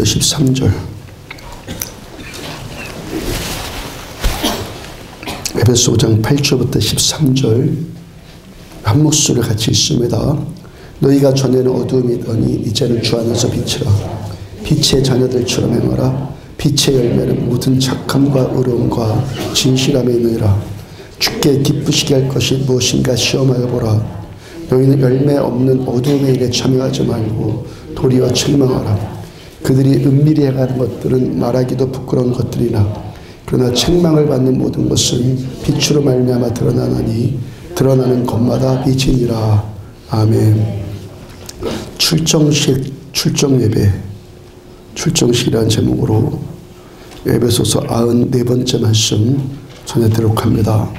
8절부터 13절. 에베소 5장 8절부터 13절 한 목소리를 같이 읽습니다. 너희가 전에는 어두움이더니 이제는 주 안에서 빛이라. 빛의 자녀들처럼 행하라. 빛의 열매는 모든 착함과 의로움과 진실함에 있느니라. 주께 기쁘시게 할 것이 무엇인가 시험하여 보라. 너희는 열매 없는 어두움의 일에 참여하지 말고 도리어 책망하라. 그들이 은밀히 행하는 것들은 말하기도 부끄러운 것들이나 그러나 책망을 받는 모든 것은 빛으로 말미암아 드러나나니 드러나는 것마다 빛이니라. 아멘. 출정식, 출정예배, 출정식이라는 제목으로 에베소서 94번째 말씀 전해드리도록 합니다.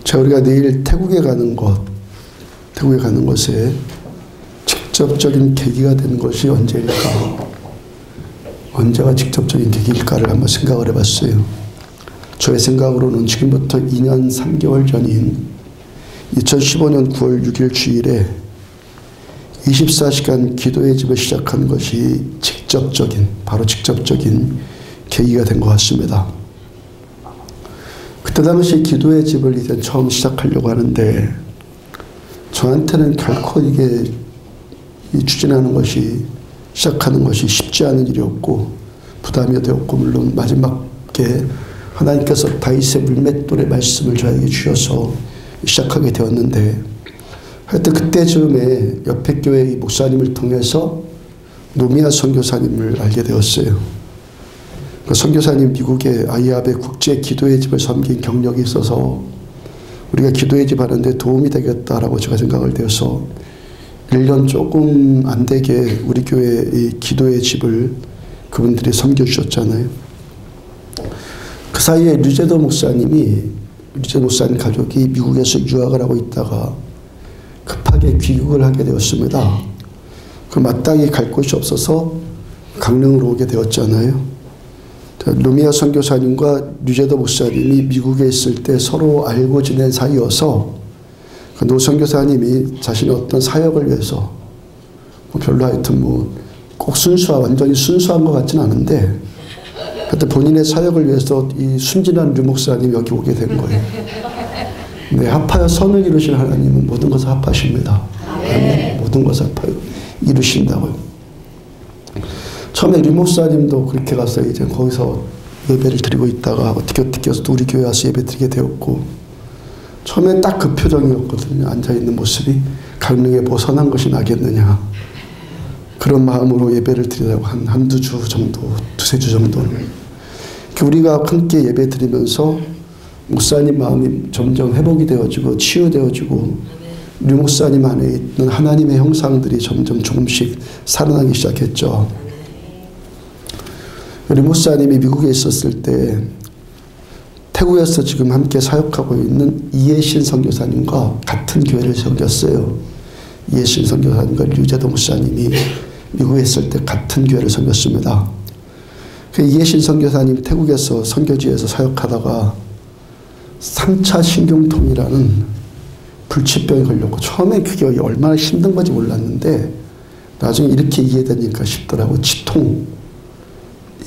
자, 우리가 내일 태국에 가는 것에 직접적인 계기가 되는 것이 언제일까? 언제가 직접적인 계기일까를 한번 생각을 해봤어요. 저의 생각으로는 지금부터 2년 3개월 전인 2015년 9월 6일 주일에 24시간 기도의 집을 시작한 것이 바로 직접적인 계기가 된 것 같습니다. 그때 당시 기도의 집을 이제 처음 시작하려고 하는데 저한테는 결코 이게 추진하는 것이 시작하는 것이 쉽지 않은 일이었고 부담이 되었고 물론 마지막에 하나님께서 다윗의 물맷돌의 말씀을 저에게 주셔서 시작하게 되었는데 하여튼 그때쯤에 옆에 교회 목사님을 통해서 노미아 선교사님을 알게 되었어요. 그 선교사님 미국의 아이아베 국제 기도의 집을 섬긴 경력이 있어서 우리가 기도의 집 하는데 도움이 되겠다라고 제가 생각을 되어서 1년 조금 안 되게 우리 교회의 기도의 집을 그분들이 섬겨주셨잖아요. 그 사이에 류제도 목사님 가족이 미국에서 유학을 하고 있다가 급하게 귀국을 하게 되었습니다. 그 마땅히 갈 곳이 없어서 강릉으로 오게 되었잖아요. 노미아 선교사님과 류제도 목사님이 미국에 있을 때 서로 알고 지낸 사이여서 노 선교사님이 자신의 어떤 사역을 위해서 별로 하여튼 꼭 완전히 순수한 것 같진 않은데 하여튼 본인의 사역을 위해서 이 순진한 류 목사님이 여기 오게 된 거예요. 네, 합하여 선을 이루신 하나님은 모든 것을 합하십니다. 아멘. 모든 것을 합하여 이루신다고요. 처음에 류 목사님도 그렇게 가서 이제 거기서 예배를 드리고 있다가 어떻게 해서 우리 교회 와서 예배 드리게 되었고 처음엔 딱 그 표정이었거든요. 앉아있는 모습이 강릉에 벗어난 것이 나겠느냐. 그런 마음으로 예배를 드리려고 한두 주 정도, 두세 주 정도는. 우리가 함께 예배 드리면서 목사님 마음이 점점 회복이 되어지고 치유되어지고 류 목사님 안에 있는 하나님의 형상들이 점점 조금씩 살아나기 시작했죠. 류 목사님이 미국에 있었을 때 태국에서 지금 함께 사역하고 있는 이해신 선교사님과 같은 교회를 섬겼어요. 이해신 선교사님과 류제도 목사님이 미국에 있을 때 같은 교회를 섬겼습니다. 그 이해신 선교사님 태국에서 선교지에서 사역하다가 3차 신경통이라는 불치병이 걸렸고 처음에 그게 얼마나 힘든 건지 몰랐는데 나중에 이렇게 이해되니까 싶더라고. 치통.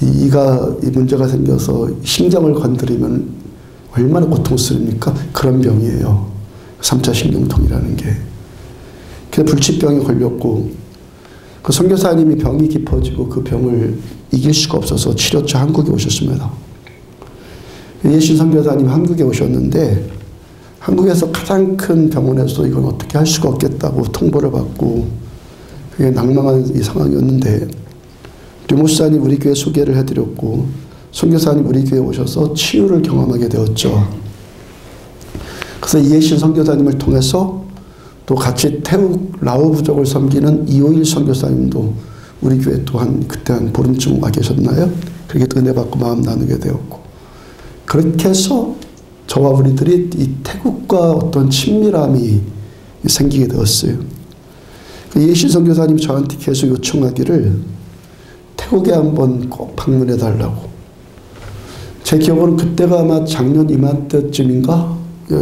이 문제가 생겨서 신경을 건드리면 얼마나 고통스럽습니까? 그런 병이에요. 3차 신경통이라는 게. 그래서 불치병이 걸렸고 그 선교사님이 병이 깊어지고 그 병을 이길 수가 없어서 치료처 한국에 오셨습니다. 예신 선교사님 한국에 오셨는데 한국에서 가장 큰 병원에서 이건 어떻게 할 수가 없겠다고 통보를 받고 그게 낭망한 이 상황이었는데 류 목사님 우리 교회 소개를 해드렸고 선교사님 우리 교회에 오셔서 치유를 경험하게 되었죠. 그래서 이해신 선교사님을 통해서 또 같이 태국 라오 부족을 섬기는 이호일 선교사님도 우리 교회 또한 그때 한 보름쯤 와 계셨나요? 그렇게 은혜 받고 마음 나누게 되었고 그렇게 해서 저와 우리들이 이 태국과 어떤 친밀함이 생기게 되었어요. 이해신 선교사님이 저한테 계속 요청하기를 태국에 한번 꼭 방문해 달라고. 제 기억으로는 그때가 아마 작년 이맘때쯤인가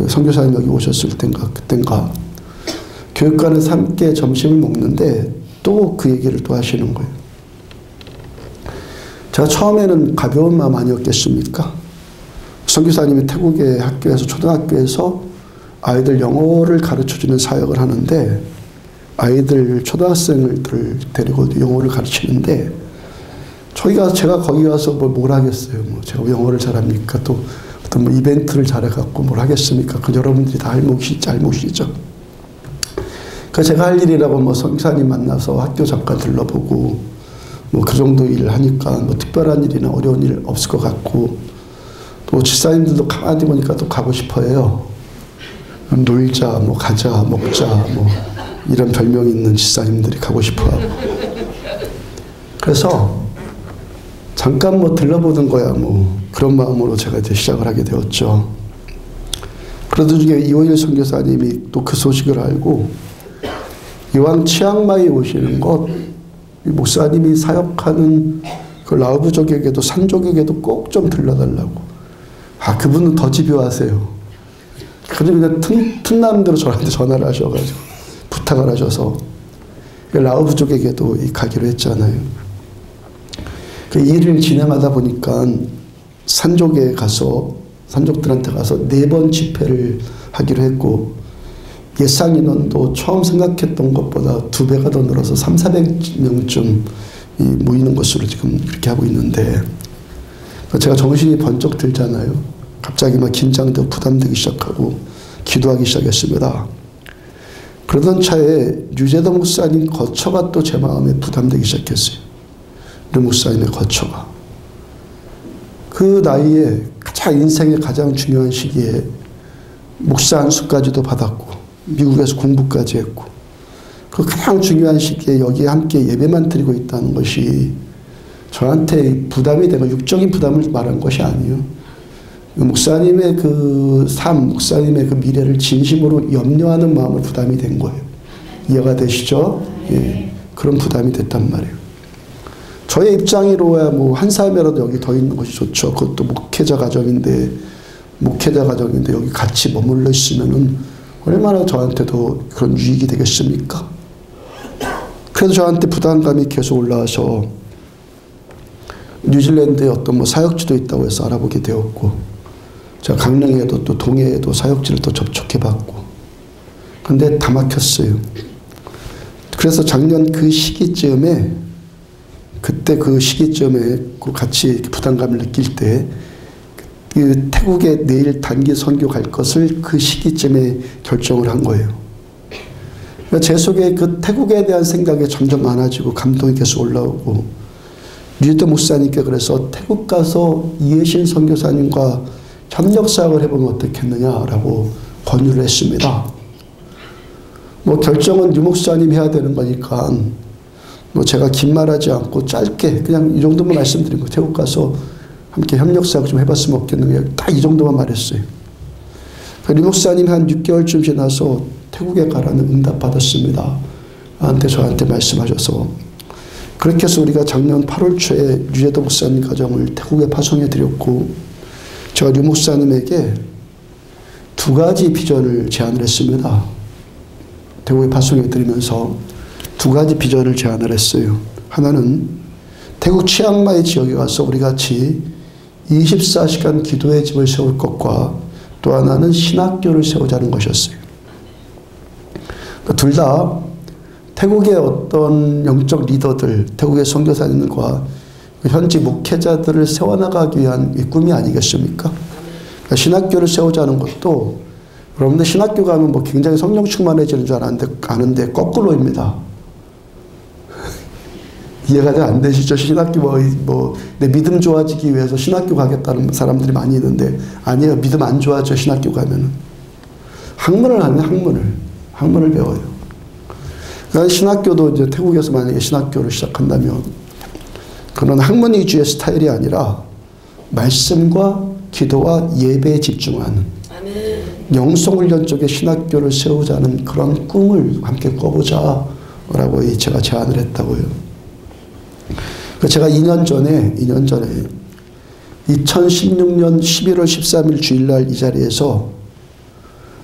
선교사님 여기 오셨을 그땐가 교육관에서 함께 점심을 먹는데 또 그 얘기를 또 하시는 거예요. 제가 처음에는 가벼운 마음 아니었겠습니까? 선교사님이 태국의 학교에서 초등학교에서 아이들 영어를 가르쳐주는 사역을 하는데 아이들 초등학생들을 데리고 영어를 가르치는데 제가 거기 가서 뭘 하겠어요. 제가 영어를 잘합니까? 또 어떤 이벤트를 잘해갖고 뭘 하겠습니까? 그 여러분들이 다 잘못이죠. 제가 할 일이라고 선교사님 만나서 학교 잠깐 들러보고 그 정도 일을 하니까 특별한 일이나 어려운 일 없을 것 같고 또 집사님들도 가만히 보니까 또 가고 싶어 해요. 놀자, 가자, 먹자, 이런 별명이 있는 집사님들이 가고 싶어 하고. 그래서 잠깐 들러보는 거야, 그런 마음으로 제가 이제 시작을 하게 되었죠. 그러던 중에 이호일 선교사님이 또 그 소식을 알고 이왕 치앙마이 오시는 것, 목사님이 사역하는 그 라오부족에게도 산족에게도 꼭 좀 들러달라고. 그분은 더 집요하세요. 그냥 틈나는 대로 저한테 전화를 하셔가지고 부탁을 하셔서 라오부족에게도 가기로 했잖아요. 그 일을 진행하다 보니까 산족에 가서 산족들한테 가서 4번 집회를 하기로 했고 예상 인원도 처음 생각했던 것보다 2배가 더 늘어서 300~400명쯤 모이는 것으로 지금 그렇게 하고 있는데 제가 정신이 번쩍 들잖아요. 갑자기 막 긴장되고 부담되기 시작하고 기도하기 시작했습니다. 그러던 차에 류재덕 목사님 거처가 또 제 마음에 부담되기 시작했어요. 류 목사님의 거처가. 그 나이에 인생의 가장 중요한 시기에 목사 안수까지도 받았고 미국에서 공부까지 했고 그 가장 중요한 시기에 여기에 함께 예배만 드리고 있다는 것이 저한테 부담이 되고 육적인 부담을 말한 것이 아니에요. 목사님의 그 삶, 목사님의 그 미래를 진심으로 염려하는 마음으로 부담이 된 거예요. 이해가 되시죠? 예, 그런 부담이 됐단 말이에요. 저의 입장으로야 한 삶이라도 여기 더 있는 것이 좋죠. 그것도 목회자 가정인데 여기 같이 머물러 있으면은 얼마나 저한테도 그런 유익이 되겠습니까? 그래서 저한테 부담감이 계속 올라와서 뉴질랜드에 어떤 사역지도 있다고 해서 알아보게 되었고 제가 강릉에도 또 동해에도 사역지를 또 접촉해봤고 근데 다 막혔어요. 그래서 작년 그 시기쯤에 같이 부담감을 느낄 때 그 태국에 내일 단기 선교 갈 것을 그 시기쯤에 결정을 한 거예요. 그러니까 제 속에 그 태국에 대한 생각이 점점 많아지고 감동이 계속 올라오고 류재덕 목사님께 그래서 태국 가서 이해신 선교사님과 협력사역을 해보면 어떻겠느냐라고 권유를 했습니다. 결정은 류 목사님이 해야 되는 거니까 제가 긴 말하지 않고 짧게 그냥 이 정도만 말씀드린 거예요. 태국 가서 함께 협력사역 좀 해봤으면 없겠느냐 딱 이 정도만 말했어요. 류 목사님이 한 6개월쯤 지나서 태국에 가라는 응답 받았습니다. 저한테 말씀하셔서 그렇게 해서 우리가 작년 8월 초에 류재덕 목사님 가정을 태국에 파송해 드렸고 제가 류 목사님에게 2가지 비전을 제안을 했습니다. 태국에 파송해 드리면서 2가지 비전을 제안을 했어요. 하나는 태국 치앙마이 지역에 가서 우리 같이 24시간 기도의 집을 세울 것과 또 하나는 신학교를 세우자는 것이었어요. 둘 다 태국의 어떤 영적 리더들, 태국의 선교사님과 현지 목회자들을 세워나가기 위한 꿈이 아니겠습니까? 그러니까 신학교를 세우자는 것도 여러분들 신학교 가면 굉장히 성령 충만해지는 줄 아는데 거꾸로입니다. 이해가 잘 안 되시죠? 신학교 내 믿음 좋아지기 위해서 신학교 가겠다는 사람들이 많이 있는데 아니에요. 믿음 안 좋아져 신학교 가면은. 학문을 하면 학문을 배워요. 그러니까 신학교도 이제 태국에서 만약에 신학교를 시작한다면 그런 학문 위주의 스타일이 아니라 말씀과 기도와 예배에 집중하는 영성훈련 쪽에 신학교를 세우자는 그런 꿈을 함께 꿔보자라고 제가 제안을 했다고요. 제가 2년 전에 2016년 11월 13일 주일날 이 자리에서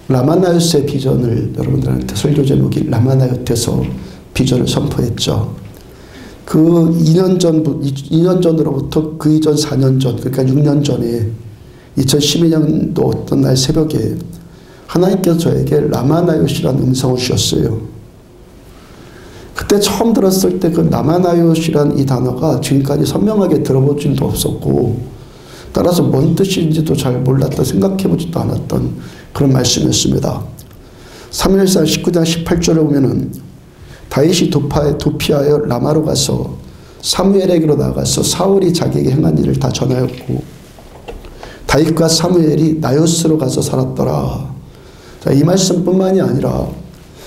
라마나요트의 비전을 여러분들한테 설교 제목이 라마나요트에서 비전을 선포했죠. 그 2년 전으로부터 그 이전 4년 전, 그러니까 6년 전에 2012년도 어떤 날 새벽에 하나님께서 저에게 라마나요시라는 음성을 주셨어요. 그때 처음 들었을 때 그 라마나요시라는 이 단어가 지금까지 선명하게 들어본 적도 없었고, 따라서 뭔 뜻인지도 잘 몰랐다 생각해보지도 않았던 그런 말씀이었습니다. 사무엘상 19장 18절에 보면은 다윗이 도피하여 라마로 가서 사무엘에게로 나가서 사울이 자기에게 행한 일을 다 전하였고, 다윗과 사무엘이 나요스로 가서 살았더라. 자, 이 말씀뿐만이 아니라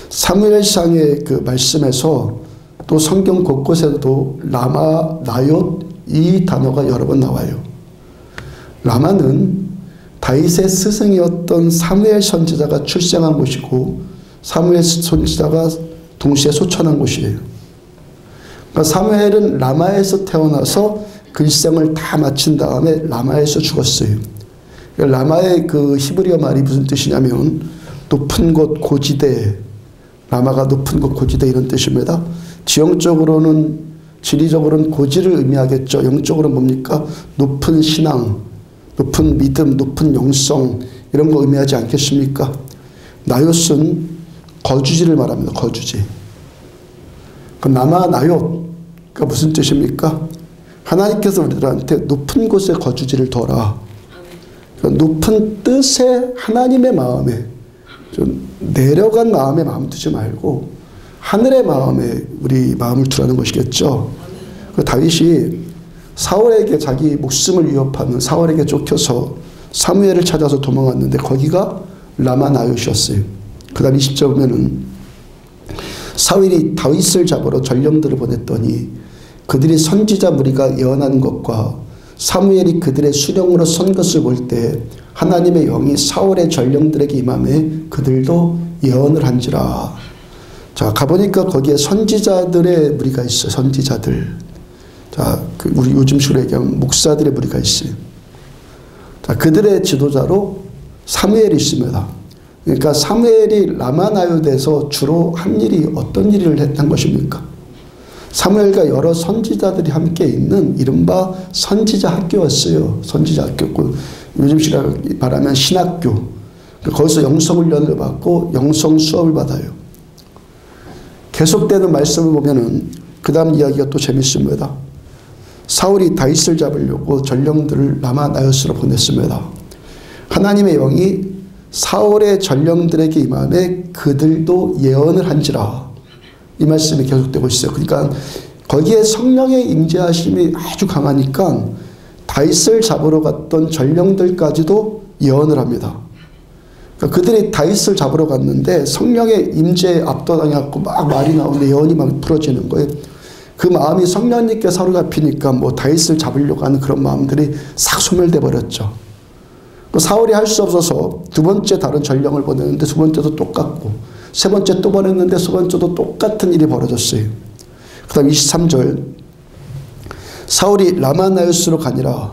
사무엘상의 그 말씀에서 또 성경 곳곳에도 라마, 나옳 이 단어가 여러 번 나와요. 라마는 다윗의 스승이었던 사무엘 선지자가 출생한 곳이고, 사무엘 선지자가 동시에 소천한 곳이에요. 그러니까 사무엘은 라마에서 태어나서 그 일생을 다 마친 다음에 라마에서 죽었어요. 라마의 그 히브리어 말이 무슨 뜻이냐면 높은 곳 고지대, 라마가 높은 곳 고지대 이런 뜻입니다. 지형적으로는, 지리적으로는 고지를 의미하겠죠. 영적으로는 뭡니까? 높은 신앙, 높은 믿음, 높은 영성 이런 거 의미하지 않겠습니까? 나요스는 거주지를 말합니다. 거주지. 그 라마 나옳가 무슨 뜻입니까? 하나님께서 우리들한테 높은 곳에 거주지를 둬라. 그러니까 높은 뜻에 하나님의 마음에 좀 내려간 마음에 마음 두지 말고 하늘의 마음에 우리 마음을 두라는 것이겠죠. 그 다윗이 사울에게 자기 목숨을 위협하는 사울에게 쫓겨서 사무엘을 찾아서 도망갔는데 거기가 라마 나옳이었어요. 그 다음 20절 보면은 사울이 다윗을 잡으러 전령들을 보냈더니 그들이 선지자 무리가 예언하는 것과 사무엘이 그들의 수령으로 선 것을 볼 때 하나님의 영이 사울의 전령들에게 임함에 그들도 예언을 한지라. 자, 가보니까 거기에 선지자들의 무리가 있어요. 선지자들. 자, 우리 요즘식으로 얘기하면 목사들의 무리가 있어요. 자, 그들의 지도자로 사무엘이 있습니다. 그러니까 사무엘이 라마나옳에서 주로 한 일이 어떤 일을 했던 것입니까? 사무엘과 여러 선지자들이 함께 있는 이른바 선지자 학교였어요. 선지자 학교고 요즘식으로 말하면 신학교. 거기서 영성훈련을 받고 영성 수업을 받아요. 계속되는 말씀을 보면은 그 다음 이야기가 또 재밌습니다. 사울이 다윗을 잡으려고 전령들을 라마 나옳으로 보냈습니다. 하나님의 영이 사울의 전령들에게 임함에 그들도 예언을 한지라. 이 말씀이 계속되고 있어요. 그러니까 거기에 성령의 임재하심이 아주 강하니까 다윗을 잡으러 갔던 전령들까지도 예언을 합니다. 그러니까 그들이 다윗을 잡으러 갔는데 성령의 임재에 압도당해갖고 막 말이 나오는데 예언이 막 풀어지는 거예요. 그 마음이 성령님께 사로잡히니까 뭐 다윗을 잡으려고 하는 그런 마음들이 싹 소멸돼 버렸죠. 사울이 할 수 없어서 두 번째 다른 전령을 보냈는데 두 번째도 똑같고 세 번째 또 보냈는데 세 번째도 똑같은 일이 벌어졌어요. 그 다음 23절 사울이 라마나옳으로 가니라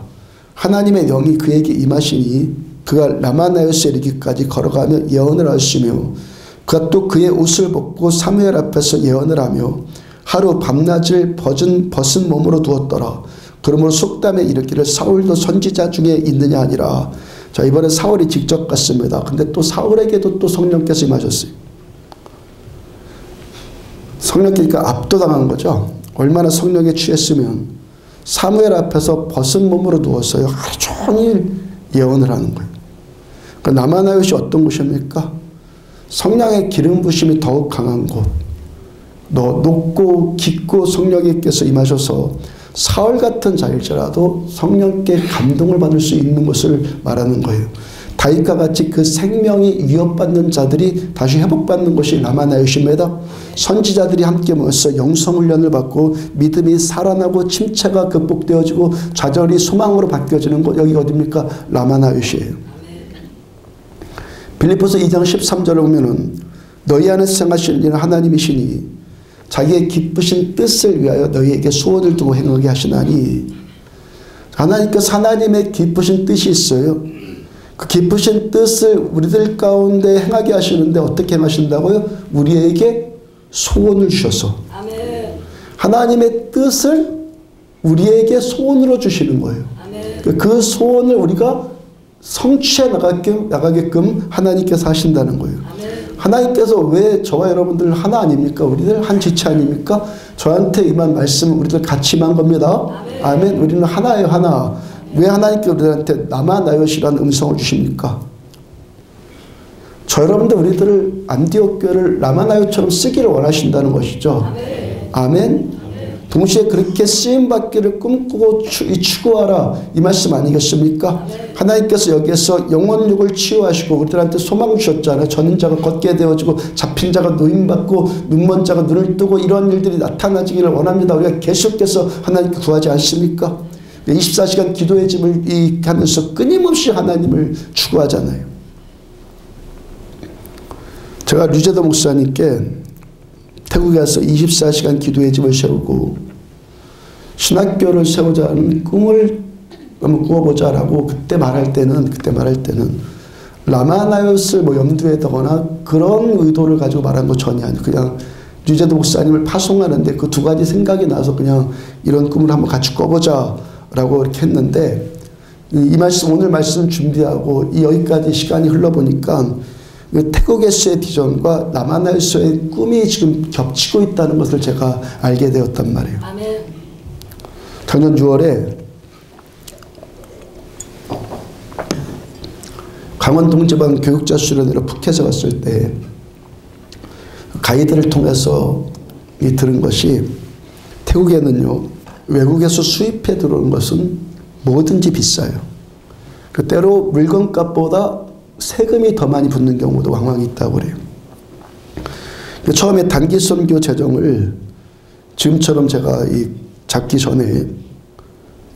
하나님의 영이 그에게 임하시니 그가 라마나옳에 이르기까지 걸어가며 예언을 하시며 그가 또 그의 옷을 벗고 사무엘 앞에서 예언을 하며 하루 밤낮을 벗은 몸으로 두었더라. 그러므로 속담에 이르기를 사울도 선지자 중에 있느냐 하니라. 자, 이번에 사울이 직접 갔습니다. 근데 또 사울에게도 또 성령께서 임하셨어요. 성령께니까 압도당한 거죠. 얼마나 성령에 취했으면 사무엘 앞에서 벗은 몸으로 누웠어요. 하루 종일 예언을 하는 거예요. 그러니까 라마나옳이 어떤 곳입니까? 성령의 기름 부심이 더욱 강한 곳. 높고 깊고 성령께서 임하셔서 사울 같은 자일지라도 성령께 감동을 받을 수 있는 것을 말하는 거예요. 다윗과 같이 그 생명이 위협받는 자들이 다시 회복받는 것이 라마나옳입니다. 선지자들이 함께 모여서 영성훈련을 받고 믿음이 살아나고 침체가 극복되어지고 좌절이 소망으로 바뀌어지는 곳, 여기 어디입니까? 라마나옳이에요. 빌립보서 2장 13절에 보면은 너희 안에 생하시는 이는 하나님이시니 자기의 기쁘신 뜻을 위하여 너희에게 소원을 두고 행하게 하시나니. 하나님께서 하나님의 기쁘신 뜻이 있어요. 그 기쁘신 뜻을 우리들 가운데 행하게 하시는데 어떻게 행하신다고요? 우리에게 소원을 주셔서. 아멘. 하나님의 뜻을 우리에게 소원으로 주시는 거예요. 그 소원을 우리가 성취해 나가게끔 하나님께서 하신다는 거예요. 하나님께서 왜 저와 여러분들 하나 아닙니까? 우리들 한 지체 아닙니까? 저한테 임한 말씀 우리들 같이 임한 겁니다. 아멘. 우리는 하나예요, 하나. 왜 하나님께 우리들한테 나만 나요시라는 음성을 주십니까? 저 여러분들 우리들을 안디옥 교회를 라마나요처럼 쓰기를 원하신다는 것이죠. 아멘. 동시에 그렇게 쓰임받기를 꿈꾸고 추구하라 이 말씀 아니겠습니까? 하나님께서 여기에서 영혼육을 치유하시고 우리들한테 소망 주셨잖아요. 젖은 자가 걷게 되어지고 잡힌 자가 노임받고 눈먼 자가 눈을 뜨고 이런 일들이 나타나지기를 원합니다. 우리가 계속해서 하나님께 구하지 않습니까? 24시간 기도의 집을 하면서 끊임없이 하나님을 추구하잖아요. 제가 류제도 목사님께 태국에 가서 24시간 기도의 집을 세우고 신학교를 세우자는 꿈을 한번 꾸어보자라고 그때 말할 때는 라마나요스를 뭐 염두에 두거나 그런 의도를 가지고 말한 거 전혀 아니에요. 그냥 류제도 목사님을 파송하는데 그 두 가지 생각이 나서 그냥 이런 꿈을 한번 같이 꿔보자라고 이렇게 했는데 이 말씀 오늘 말씀 준비하고 여기까지 시간이 흘러보니까 태국에서의 비전과 라마나요스의 꿈이 지금 겹치고 있다는 것을 제가 알게 되었단 말이에요. 아멘. 작년 6월에 강원 동지방 교육자 수련회로 푸켓에 갔을 때 가이드를 통해서 들은 것이 태국에는요 외국에서 수입해 들어오는 것은 뭐든지 비싸요. 때로 물건값보다 세금이 더 많이 붙는 경우도 왕왕 있다고 그래요. 처음에 단기 선교 재정을 지금처럼 제가 잡기 전에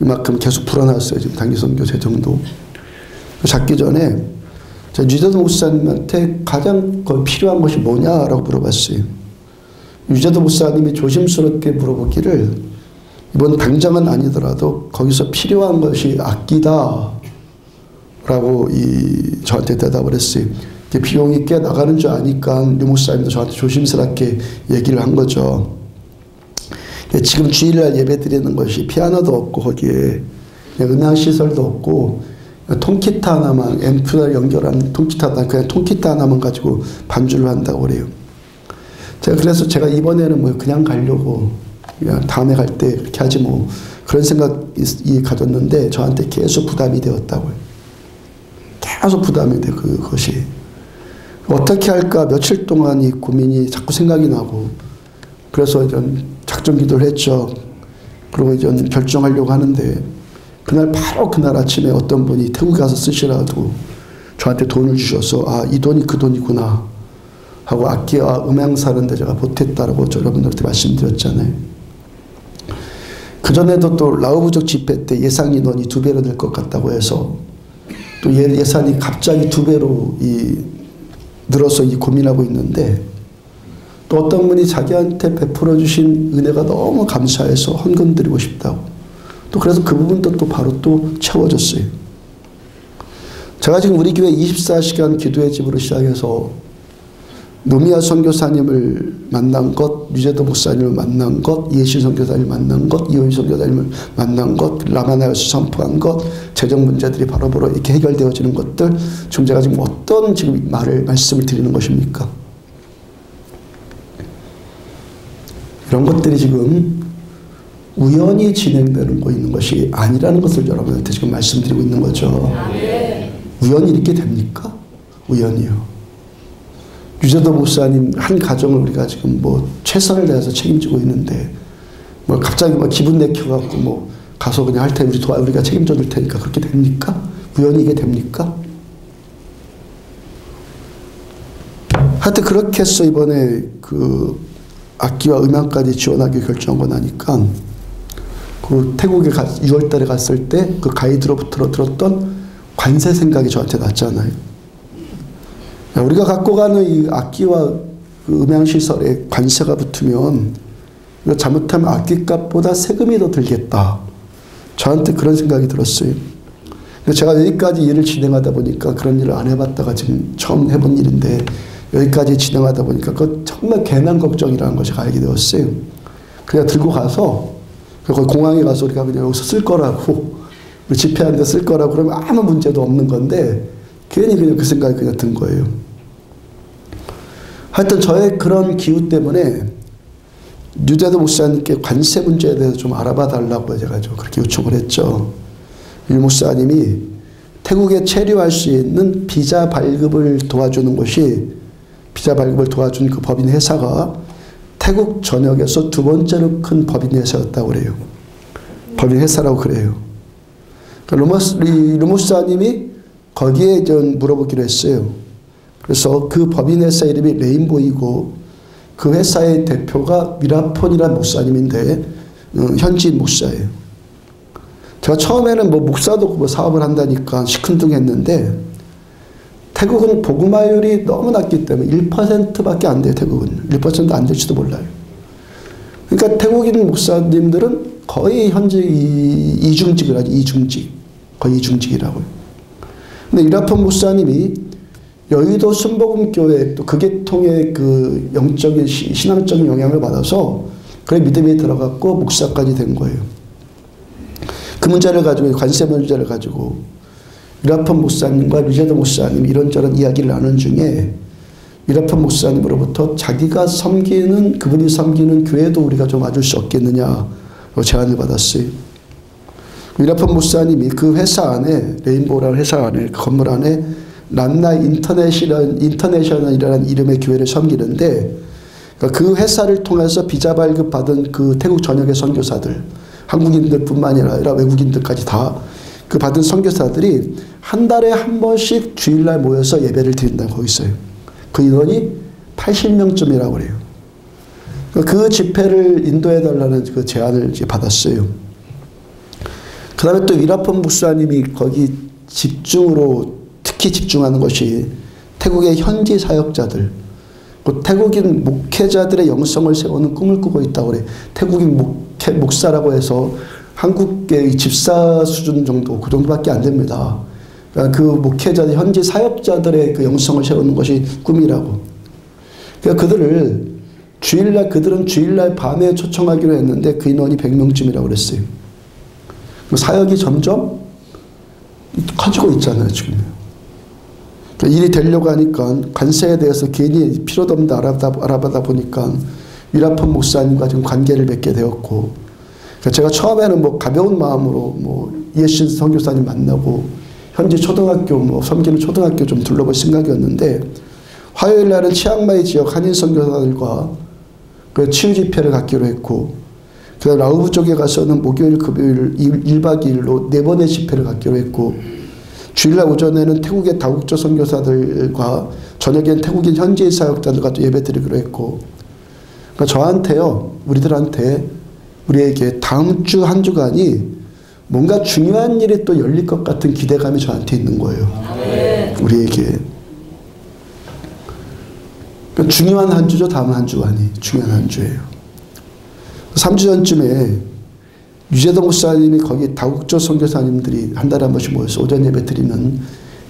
이만큼 계속 불어났어요. 지금 단기 선교 재정도. 잡기 전에 제가 유재도 목사님한테 가장 필요한 것이 뭐냐라고 물어봤어요. 유재도 목사님이 조심스럽게 물어보기를 이번 당장은 아니더라도 거기서 필요한 것이 악기다. 라고 저한테 대답을 했어요. 비용이 꽤 나가는 줄 아니까 류 목사님도 저한테 조심스럽게 얘기를 한 거죠. 지금 주일날 예배 드리는 것이 피아노도 없고 거기에 음향시설도 없고 통기타 하나만 앰프를 연결한 통기타 그냥 통기타 하나만 가지고 반주를 한다고 그래요. 그래서 제가 이번에는 뭐 그냥 가려고 그냥 다음에 갈 때 그렇게 하지 뭐 그런 생각이 가졌는데 저한테 계속 부담이 되었다고요. 계속 부담이 돼 그것이. 어떻게 할까 며칠 동안 이 고민이 자꾸 생각이 나고 그래서 이런 작전 기도를 했죠. 그리고 이제 결정하려고 하는데 바로 그날 아침에 어떤 분이 태국 가서 쓰시라고 저한테 돈을 주셔서 이 돈이 그 돈이구나 하고 악기와 음향 사는데 제가 보탰다라고 여러분들한테 말씀드렸잖아요. 그전에도 또 라오부족 집회 때 예상 인원이 2배로 될 것 같다고 해서 또 예산이 갑자기 2배로 늘어서 고민하고 있는데 또 어떤 분이 자기한테 베풀어 주신 은혜가 너무 감사해서 헌금 드리고 싶다고 또 그래서 그 부분도 또 바로 또 채워졌어요. 제가 지금 우리 교회 24시간 기도의 집으로 시작해서 노미아 선교사님을 만난 것, 유재도 목사님을 만난 것, 이해신 선교사님을 만난 것, 이호희 선교사님을 만난 것, 라마나요스 선포한 것, 재정 문제들이 바로바로 이렇게 해결되어지는 것들, 지금 제가 지금 어떤 말씀을 드리는 것입니까? 이런 것들이 지금 우연히 진행되는 거 있는 것이 아니라는 것을 여러분한테 지금 말씀드리고 있는 거죠. 우연히 이렇게 됩니까? 우연이요. 유재도 목사님 한 가정을 우리가 지금 뭐 최선을 다해서 책임지고 있는데 뭐 갑자기 뭐 기분 내켜갖고 뭐 가서 그냥 할 테니 우리가 책임져 줄 테니까 그렇게 됩니까? 우연히 이게 됩니까? 하여튼 그렇게 해서 이번에 그 악기와 음향까지 지원하기 결정하고 나니까 그 태국에 6월 달에 갔을 때 그 가이드로부터 들었던 관세 생각이 저한테 났잖아요. 우리가 갖고 가는 이 악기와 그 음향시설에 관세가 붙으면 잘못하면 악기값보다 세금이 더 들겠다. 저한테 그런 생각이 들었어요. 제가 여기까지 일을 진행하다 보니까 그런 일을 안 해봤다가 지금 처음 해본 일인데 여기까지 진행하다 보니까 그 정말 괜한 걱정이라는 걸 제가 알게 되었어요. 그냥 들고 가서 거기 공항에 가서 우리가 그냥 여기서 쓸 거라고 집회하는 데 쓸 거라고 그러면 아무 문제도 없는 건데 괜히 그냥 그 생각이 그냥 든 거예요. 하여튼 저의 그런 기우 때문에 류대도 목사님께 관세 문제에 대해서 좀 알아봐 달라고 제가 좀 그렇게 요청을 했죠. 유 목사님이 태국에 체류할 수 있는 비자 발급을 도와주는 곳이 비자 발급을 도와준 그 법인 회사가 태국 전역에서 두 번째로 큰 법인 회사였다고 그래요. 법인 회사라고 그래요. 루 목사님이 거기에 좀 물어보기로 했어요. 그래서 그 법인 회사 이름이 레인보이고 그 회사의 대표가 미라폰이라는 목사님인데 현지인 목사예요. 제가 처음에는 뭐 목사도 뭐 사업을 한다니까 시큰둥했는데 태국은 복음화율이 너무 낮기 때문에 1%밖에 안 돼요. 태국은 1% 안 될지도 몰라요. 그러니까 태국인 목사님들은 거의 현재 이중직을 하죠. 이중직. 거의 이중직이라고요. 근데 이라폰 목사님이 여의도 순복음교회 또 그계통의 그 영적인 신앙적인 영향을 받아서 그래 믿음에 들어갔고 목사까지 된 거예요. 그 문제를 가지고 관세 문제를 가지고 이라폰 목사님과 류제도 목사님 이런저런 이야기를 나눈 중에 이라폰 목사님으로부터 자기가 섬기는 그분이 섬기는 교회도 우리가 좀 와줄 수 없겠느냐고 제안을 받았어요. 이라폰 목사님이 그 회사 안에 레인보우라는 회사 안에 그 건물 안에 란나 인터내셔널이라는 이름의 교회를 섬기는데 그 회사를 통해서 비자 발급 받은 그 태국 전역의 선교사들 한국인들뿐만 아니라 외국인들까지 다 그 받은 선교사들이 한 달에 한 번씩 주일날 모여서 예배를 드린다고 거기 있어요. 그 인원이 80명쯤이라고 그래요. 그 집회를 인도해달라는 그 제안을 이제 받았어요. 그 다음에 또 이라폰 목사님이 거기 집중으로 특히 집중하는 것이 태국의 현지 사역자들, 태국인 목회자들의 영성을 세우는 꿈을 꾸고 있다고 그래. 태국인 목사라고 해서 한국의 집사 수준 정도, 그 정도밖에 안 됩니다. 그러니까 그 목회자들, 현지 사역자들의 그 영성을 세우는 것이 꿈이라고. 그러니까 그들은 주일날 밤에 초청하기로 했는데 그 인원이 100명쯤이라고 그랬어요. 사역이 점점 커지고 있잖아요, 지금. 그러니까 일이 되려고 하니까 관세에 대해서 괜히 필요도 없는데 알아보다 보니까 이라폰 목사님과 지금 관계를 맺게 되었고, 그러니까 제가 처음에는 뭐 가벼운 마음으로 뭐 이해신 선교사님 만나고 현지 초등학교 뭐 섬기는 초등학교 좀 둘러볼 생각이었는데 화요일 날은 치앙마이 지역 한인 선교사들과 그 치유 집회를 갖기로 했고 그다음 라오브 쪽에 가서는 목요일 금요일 1박 2일로 4번의 집회를 갖기로 했고 주일날 오전에는 태국의 다국적 선교사들과 저녁엔 태국인 현지 사역자들과 또 예배 드리기로 했고 그러니까 저한테요 우리에게 다음 주 한 주간이 뭔가 중요한 일이 또 열릴 것 같은 기대감이 저한테 있는 거예요. 우리에게. 그러니까 중요한 한 주죠. 다음 한 주간이. 중요한 한 주예요. 3주 전쯤에 유재동 목사님이 거기 다국적 선교사님들이 한 달에 한 번씩 모여서 오전 예배 드리는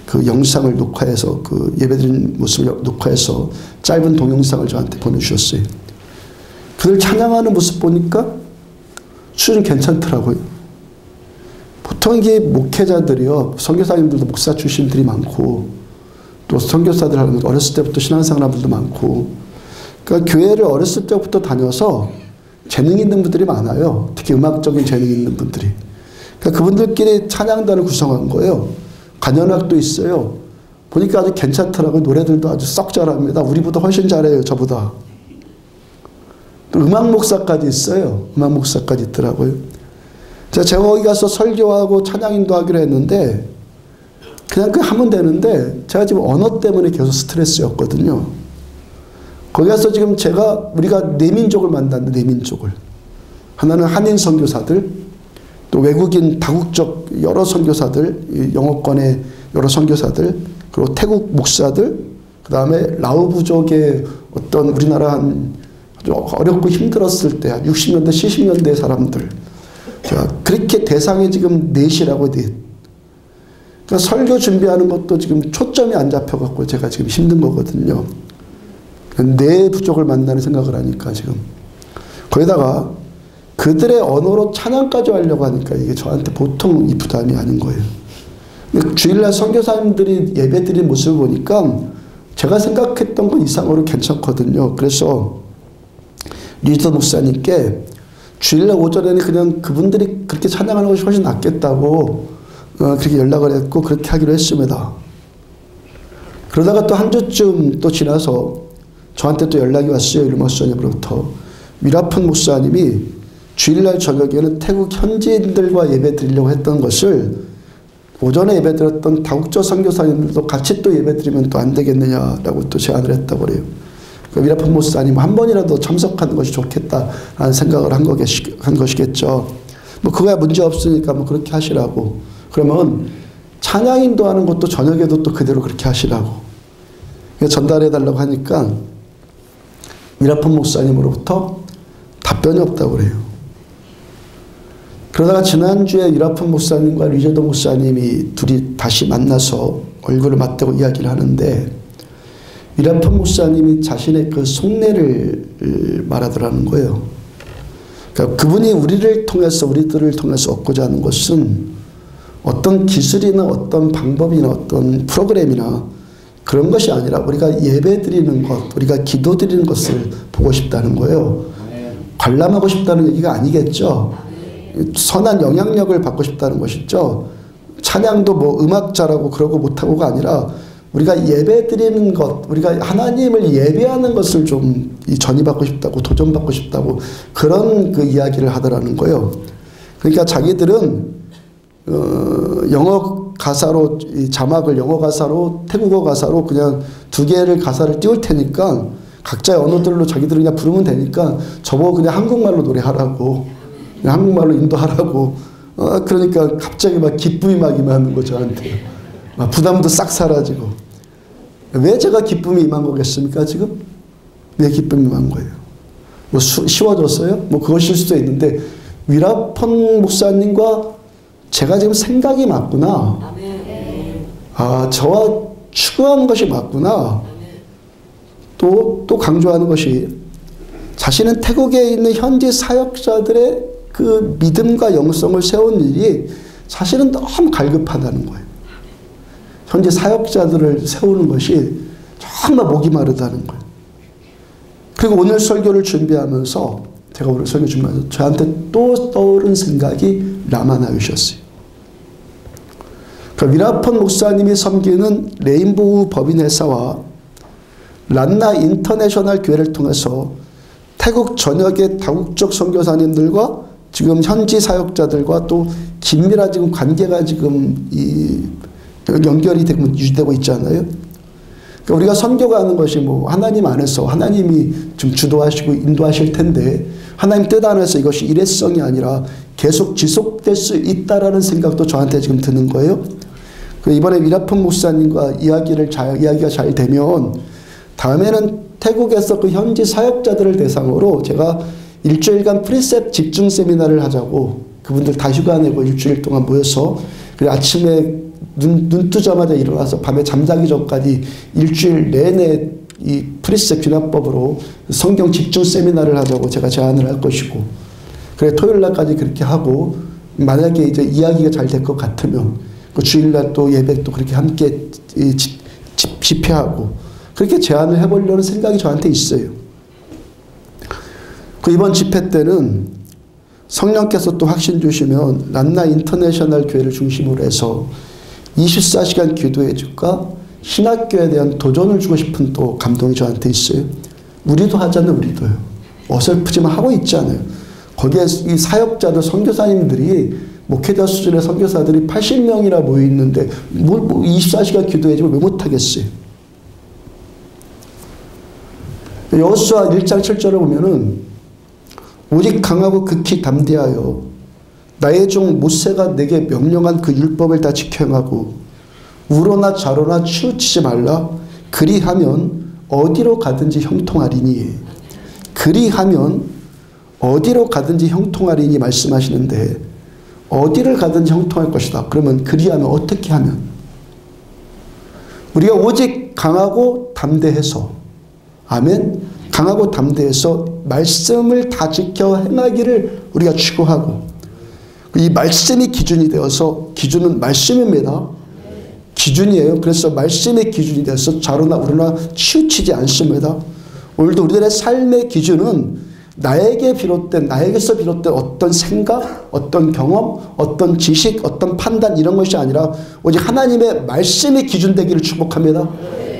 그 영상을 녹화해서 그 예배 드리는 모습을 녹화해서 짧은 동영상을 저한테 보내주셨어요. 그들 찬양하는 모습 보니까 수준이 괜찮더라고요. 보통 이게 목회자들이요, 선교사님들도 목사 출신들이 많고, 또 선교사들 하면 어렸을 때부터 신앙생활 하는 분도 많고, 그러니까 교회를 어렸을 때부터 다녀서 재능 있는 분들이 많아요. 특히 음악적인 재능 있는 분들이. 그러니까 그분들끼리 찬양단을 구성한 거예요. 관현악도 있어요. 보니까 아주 괜찮더라고요. 노래들도 아주 썩 잘합니다. 우리보다 훨씬 잘해요. 저보다. 또 음악 목사까지 있어요. 음악 목사까지 있더라고요. 제가 거기 가서 설교하고 찬양 인도하기로 했는데 그냥 하면 되는데 제가 지금 언어 때문에 계속 스트레스였거든요. 거기 가서 지금 우리가 네 민족을 만났는데 네 민족을. 하나는 한인 선교사들, 또 외국인 다국적 여러 선교사들, 영어권의 여러 선교사들, 그리고 태국 목사들, 그 다음에 라오부족의 어떤 우리나라 아주 어렵고 힘들었을 때 60년대 70년대 사람들 그렇게 대상이 지금 넷이라고 넷. 그러니까 설교 준비하는 것도 지금 초점이 안 잡혀갖고 제가 지금 힘든 거거든요. 네 부족을 만나는 생각을 하니까 지금 거기다가 그들의 언어로 찬양까지 하려고 하니까 이게 저한테 보통 이 부담이 아닌 거예요. 주일날 선교사님들이 예배드린 모습을 보니까 제가 생각했던 것 이상으로 괜찮거든요. 그래서 리더 목사님께 주일날 오전에는 그냥 그분들이 그렇게 찬양하는 것이 훨씬 낫겠다고 그렇게 연락을 했고 그렇게 하기로 했습니다. 그러다가 또 한 주쯤 또 지나서 저한테 또 연락이 왔어요. 일 목사님으로부터. 미라폰 목사님이 주일날 저녁에는 태국 현지인들과 예배 드리려고 했던 것을 오전에 예배 드렸던 다국적 선교사님들도 같이 또 예배 드리면 또 안 되겠느냐라고 또 제안을 했다고 그래요. 그 미라폰 목사님 한 번이라도 참석하는 것이 좋겠다라는 생각을 한 것이겠죠. 뭐 그거야 문제 없으니까 뭐 그렇게 하시라고. 그러면 찬양 인도하는 것도 저녁에도 또 그대로 그렇게 하시라고. 전달해 달라고 하니까 미라폰 목사님으로부터 답변이 없다고 그래요. 그러다가 지난주에 미라폰 목사님과 리제도 목사님이 둘이 다시 만나서 얼굴을 맞대고 이야기를 하는데 미라폰 목사님이 자신의 그 속내를 말하더라는 거예요. 그러니까 그분이 우리들을 통해서 얻고자 하는 것은 어떤 기술이나 어떤 방법이나 어떤 프로그램이나 그런 것이 아니라 우리가 예배 드리는 것, 우리가 기도 드리는 것을 보고 싶다는 거예요. 관람하고 싶다는 얘기가 아니겠죠. 선한 영향력을 받고 싶다는 것이죠. 찬양도 뭐 음악 잘하고 그러고 못하고가 아니라 우리가 예배 드리는 것, 우리가 하나님을 예배하는 것을 좀 전이받고 싶다고, 도전받고 싶다고 그런 그 이야기를 하더라는 거예요. 그러니까 자기들은 영어 가사로 자막을 영어 가사로 태국어 가사로 그냥 두 개를 가사를 띄울 테니까 각자의 언어들로 자기들은 그냥 부르면 되니까 저보고 그냥 한국말로 노래하라고, 그냥 한국말로 인도하라고. 그러니까 갑자기 막 기쁨이 막 임하는 거 저한테. 막 부담도 싹 사라지고. 왜 제가 기쁨이 임한 거겠습니까 지금? 왜 기쁨이 임한 거예요? 뭐 쉬워졌어요? 뭐 그것일 수도 있는데 미라폰 목사님과 제가 지금 생각이 맞구나. 아, 저와 추구하는 것이 맞구나. 또 강조하는 것이 자신은 태국에 있는 현지 사역자들의 그 믿음과 영성을 세운 일이 사실은 너무 갈급하다는 거예요. 현지 사역자들을 세우는 것이 정말 목이 마르다는 거예요. 그리고 오늘 설교를 준비하면서 제가 오늘 설교 준비하면서 저한테 또 떠오른 생각이 라마나유셨어요. 그 미라폰 목사님이 섬기는 레인보우 법인회사와 란나 인터내셔널 교회를 통해서 태국 전역의 다국적 선교사님들과 지금 현지 사역자들과 또 긴밀한 지금 관계가 지금 연결이 되고 유지되고 있잖아요. 그러니까 우리가 선교가는 것이 뭐 하나님 안에서 하나님이 좀 주도하시고 인도하실 텐데 하나님 뜻 안에서 이것이 일회성이 아니라 계속 지속될 수 있다라는 생각도 저한테 지금 드는 거예요. 이번에 미라폰 목사님과 이야기가 잘 되면 다음에는 태국에서 그 현지 사역자들을 대상으로 제가 일주일간 프리셉 집중 세미나를 하자고 그분들 다 휴가 내고 일주일 동안 모여서 그리고 아침에 눈 뜨자마자 일어나서 밤에 잠자기 전까지 일주일 내내 이 프리셉 귀납법으로 성경 집중 세미나를 하자고 제가 제안을 할 것이고 그래 토요일 날까지 그렇게 하고 만약에 이제 이야기가 잘 될 것 같으면 그 주일날 또 예배 또 그렇게 함께 집회하고 그렇게 제안을 해보려는 생각이 저한테 있어요. 그 이번 집회 때는 성령께서 또 확신 주시면 란나 인터내셔널 교회를 중심으로 해서 24시간 기도해 줄까 신학교에 대한 도전을 주고 싶은 또 감동이 저한테 있어요. 우리도 하잖아요. 우리도요. 어설프지만 하고 있잖아요. 거기에 이 사역자들 선교사님들이 목회자 수준의 선교사들이 80명이나 모여 있는데 뭐 24시간 기도해 주면 왜 못하겠어요. 여호수아 1장 7절을 보면은 오직 강하고 극히 담대하여 나의 종 모세가 내게 명령한 그 율법을 다 지켜 행하고 우로나 좌로나 치우치지 말라. 그리하면 어디로 가든지 형통하리니. 그리하면 어디로 가든지 형통하리니 말씀하시는데 어디를 가든지 형통할 것이다. 그러면 그리하면 어떻게 하면? 우리가 오직 강하고 담대해서 아멘. 강하고 담대해서 말씀을 다 지켜 행하기를 우리가 추구하고, 이 말씀이 기준이 되어서, 기준은 말씀입니다. 기준이에요. 그래서 말씀의 기준이 되어서 좌로나 우로나 치우치지 않습니다. 오늘도 우리들의 삶의 기준은 나에게서 비롯된 어떤 생각, 어떤 경험, 어떤 지식, 어떤 판단 이런 것이 아니라 오직 하나님의 말씀이 기준 되기를 축복합니다.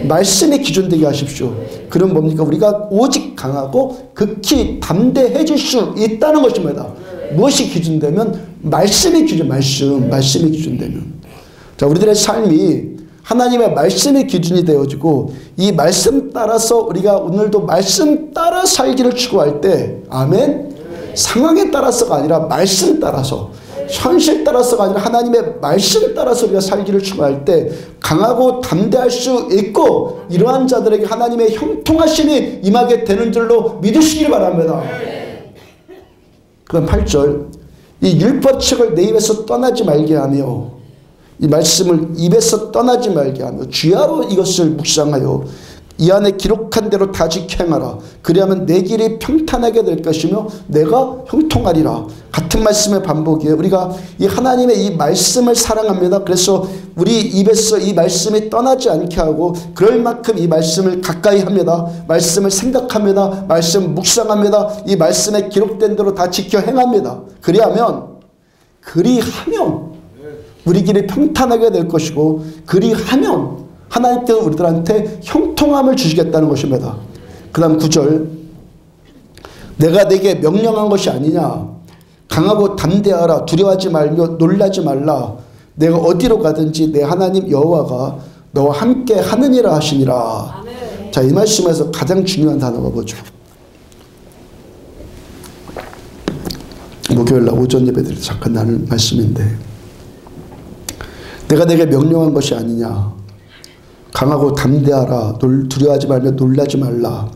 말씀이 기준 되게 하십시오. 그럼 뭡니까? 우리가 오직 강하고 극히 담대해질 수 있다는 것입니다. 무엇이 기준되면? 말씀이 기준, 말씀이 기준되면. 자, 우리들의 삶이 하나님의 말씀이 기준이 되어지고 이 말씀 따라서 우리가 오늘도 말씀 따라 살기를 추구할 때, 아멘? 상황에 따라서가 아니라 말씀 따라서, 현실 따라서가 아니라 하나님의 말씀 따라서 우리가 살기를 추구할 때 강하고 담대할 수 있고, 이러한 자들에게 하나님의 형통하심이 임하게 되는 줄로 믿으시길 바랍니다. 그럼 8절, 이 율법책을 내 입에서 떠나지 말게 하며, 이 말씀을 입에서 떠나지 말게 하며 주야로 이것을 묵상하여 이 안에 기록한 대로 다 지켜 행하라. 그리하면 내 길이 평탄하게 될 것이며 내가 형통하리라. 같은 말씀의 반복이에요. 우리가 이 하나님의 이 말씀을 사랑합니다. 그래서 우리 입에서 이 말씀이 떠나지 않게 하고, 그럴 만큼 이 말씀을 가까이 합니다. 말씀을 생각합니다. 말씀 묵상합니다. 이 말씀에 기록된 대로 다 지켜 행합니다. 그리하면 우리 길이 평탄하게 될 것이고, 그리하면 하나님께서 우리들한테 형통함을 주시겠다는 것입니다. 그 다음 9절, 내가 내게 명령한 것이 아니냐. 강하고 담대하라. 두려워하지 말며 놀라지 말라. 내가 어디로 가든지 내 하나님 여호와가 너와 함께 하느니라 하시니라. 아멘. 자, 이 말씀에서 가장 중요한 단어가 뭐죠? 목요일날 오전 예배드릴 때 잠깐 나눌 말씀인데, 내가 내게 명령한 것이 아니냐. 강하고 담대하라. 두려워하지 말며 놀라지 말라.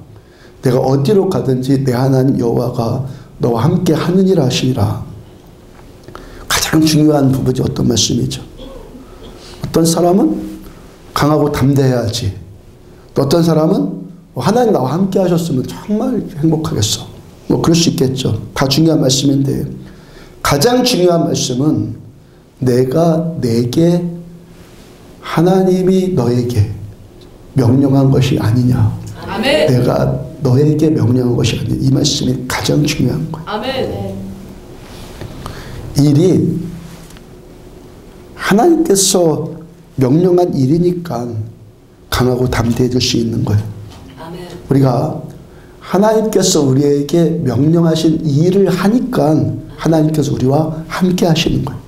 내가 어디로 가든지 내 하나님 여호와가 너와 함께 하느니라 하시니라. 가장 중요한 부분이 어떤 말씀이죠? 어떤 사람은 강하고 담대해야지. 또 어떤 사람은 하나님 나와 함께 하셨으면 정말 행복하겠어. 뭐 그럴 수 있겠죠. 다 중요한 말씀인데, 가장 중요한 말씀은 내가 내게, 하나님이 너에게 명령한 것이 아니냐. 아멘. 내가 너에게 명령한 것이 아니냐. 이 말씀이 가장 중요한 거예요. 아멘. 일이 하나님께서 명령한 일이니까 강하고 담대해질 수 있는 거예요. 아멘. 우리가 하나님께서 우리에게 명령하신 일을 하니까 하나님께서 우리와 함께 하시는 거예요.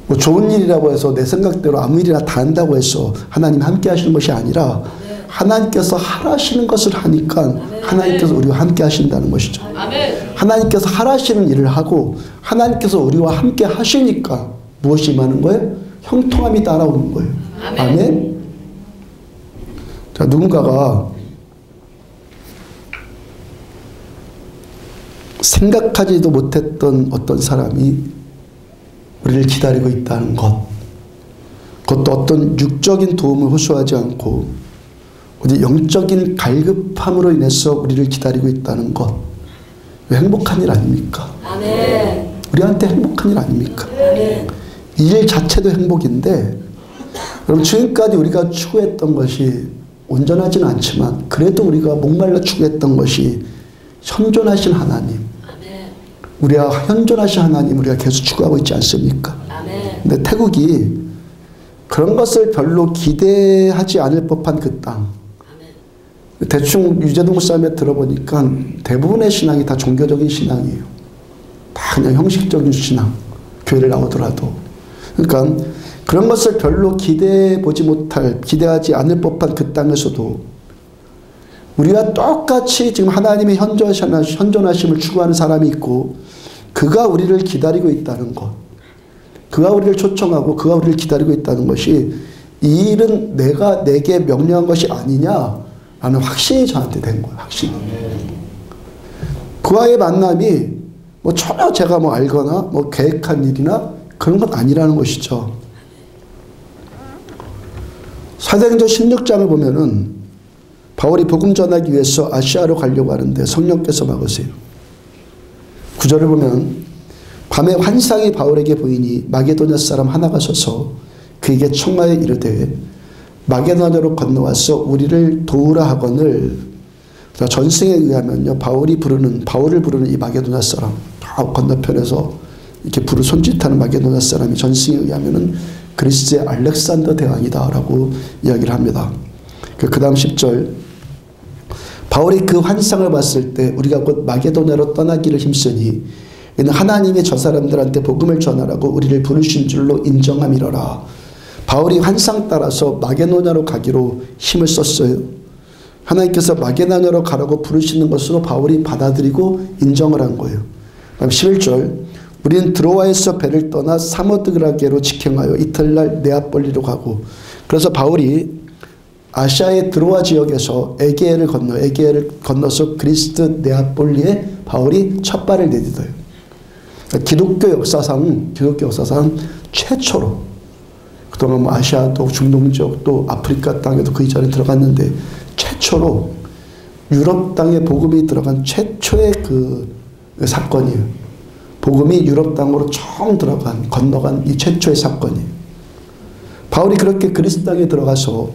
뭐 좋은 일이라고 해서 내 생각대로 아무 일이나 다 한다고 해서 하나님 함께 하시는 것이 아니라, 하나님께서 하라시는 것을 하니까 하나님께서 우리와 함께 하신다는 것이죠. 하나님께서 하라시는 일을 하고 하나님께서 우리와 함께 하시니까 무엇이 임하는 거예요? 형통함이 따라오는 거예요. 아멘. 자, 누군가가 생각하지도 못했던 어떤 사람이 우리를 기다리고 있다는 것, 그것도 어떤 육적인 도움을 호소하지 않고 오직 영적인 갈급함으로 인해서 우리를 기다리고 있다는 것, 왜 행복한 일 아닙니까? 아멘. 우리한테 행복한 일 아닙니까? 아멘. 일 자체도 행복인데, 여러분 지금까지 우리가 추구했던 것이 온전하지는 않지만 그래도 우리가 목말라 추구했던 것이 현존하신 하나님, 우리가 현존하신 하나님 우리가 계속 추구하고 있지 않습니까? 아멘. 근데 태국이 그런 것을 별로 기대하지 않을 법한 그 땅. 아멘. 대충 유재동 목사님에 들어보니까 대부분의 신앙이 다 종교적인 신앙이에요. 다 그냥 형식적인 신앙. 교회를 나오더라도. 그러니까 그런 것을 별로 기대하지 않을 법한 그 땅에서도 우리와 똑같이 지금 하나님의 현존하심을 추구하는 사람이 있고, 그가 우리를 기다리고 있다는 것, 그가 우리를 초청하고 그가 우리를 기다리고 있다는 것이, 이 일은 내가 내게 명령한 것이 아니냐라는 확신이 저한테 된 거예요. 확신이. 그와의 만남이 뭐 전혀 제가 뭐 알거나 뭐 계획한 일이나 그런 건 아니라는 것이죠. 사도행전 16장을 보면은 바울이 복음 전하기 위해서 아시아로 가려고 하는데 성령께서 막으세요. 9절을 보면 밤에 환상이 바울에게 보이니 마게도냐 사람 하나가 서서 그에게 청하여 이르되 마게도냐로 건너와서 우리를 도우라 하거늘. 전승에 의하면요, 바울을 부르는 이 마게도냐 사람, 건너편에서 이렇게 손짓하는 마게도냐 사람이 전승에 의하면은 그리스의 알렉산더 대왕이다라고 이야기를 합니다. 그 다음 10절, 바울이 그 환상을 봤을 때 우리가 곧 마게도냐로 떠나기를 힘쓰니 이는 하나님이 저 사람들한테 복음을 전하라고 우리를 부르신 줄로 인정함이로라. 바울이 환상 따라서 마게도냐로 가기로 힘을 썼어요. 하나님께서 마게도냐로 가라고 부르시는 것으로 바울이 받아들이고 인정을 한 거예요. 그다음 11절, 우리는 드로아에서 배를 떠나 사모드라게로 직행하여 이튿날 네아폴리로 가고. 그래서 바울이 아시아의 드로아 지역에서 에게해를 건너서 그리스 네아폴리에 바울이 첫 발을 내딛어요. 기독교 역사상 최초로, 그동안 뭐 아시아도 중동 지역 또 아프리카 땅에도 그 이전에 들어갔는데 최초로 유럽 땅에 복음이 들어간 최초의 그 사건이에요. 복음이 유럽 땅으로 처음 건너간 이 최초의 사건이에요. 바울이 그렇게 그리스 땅에 들어가서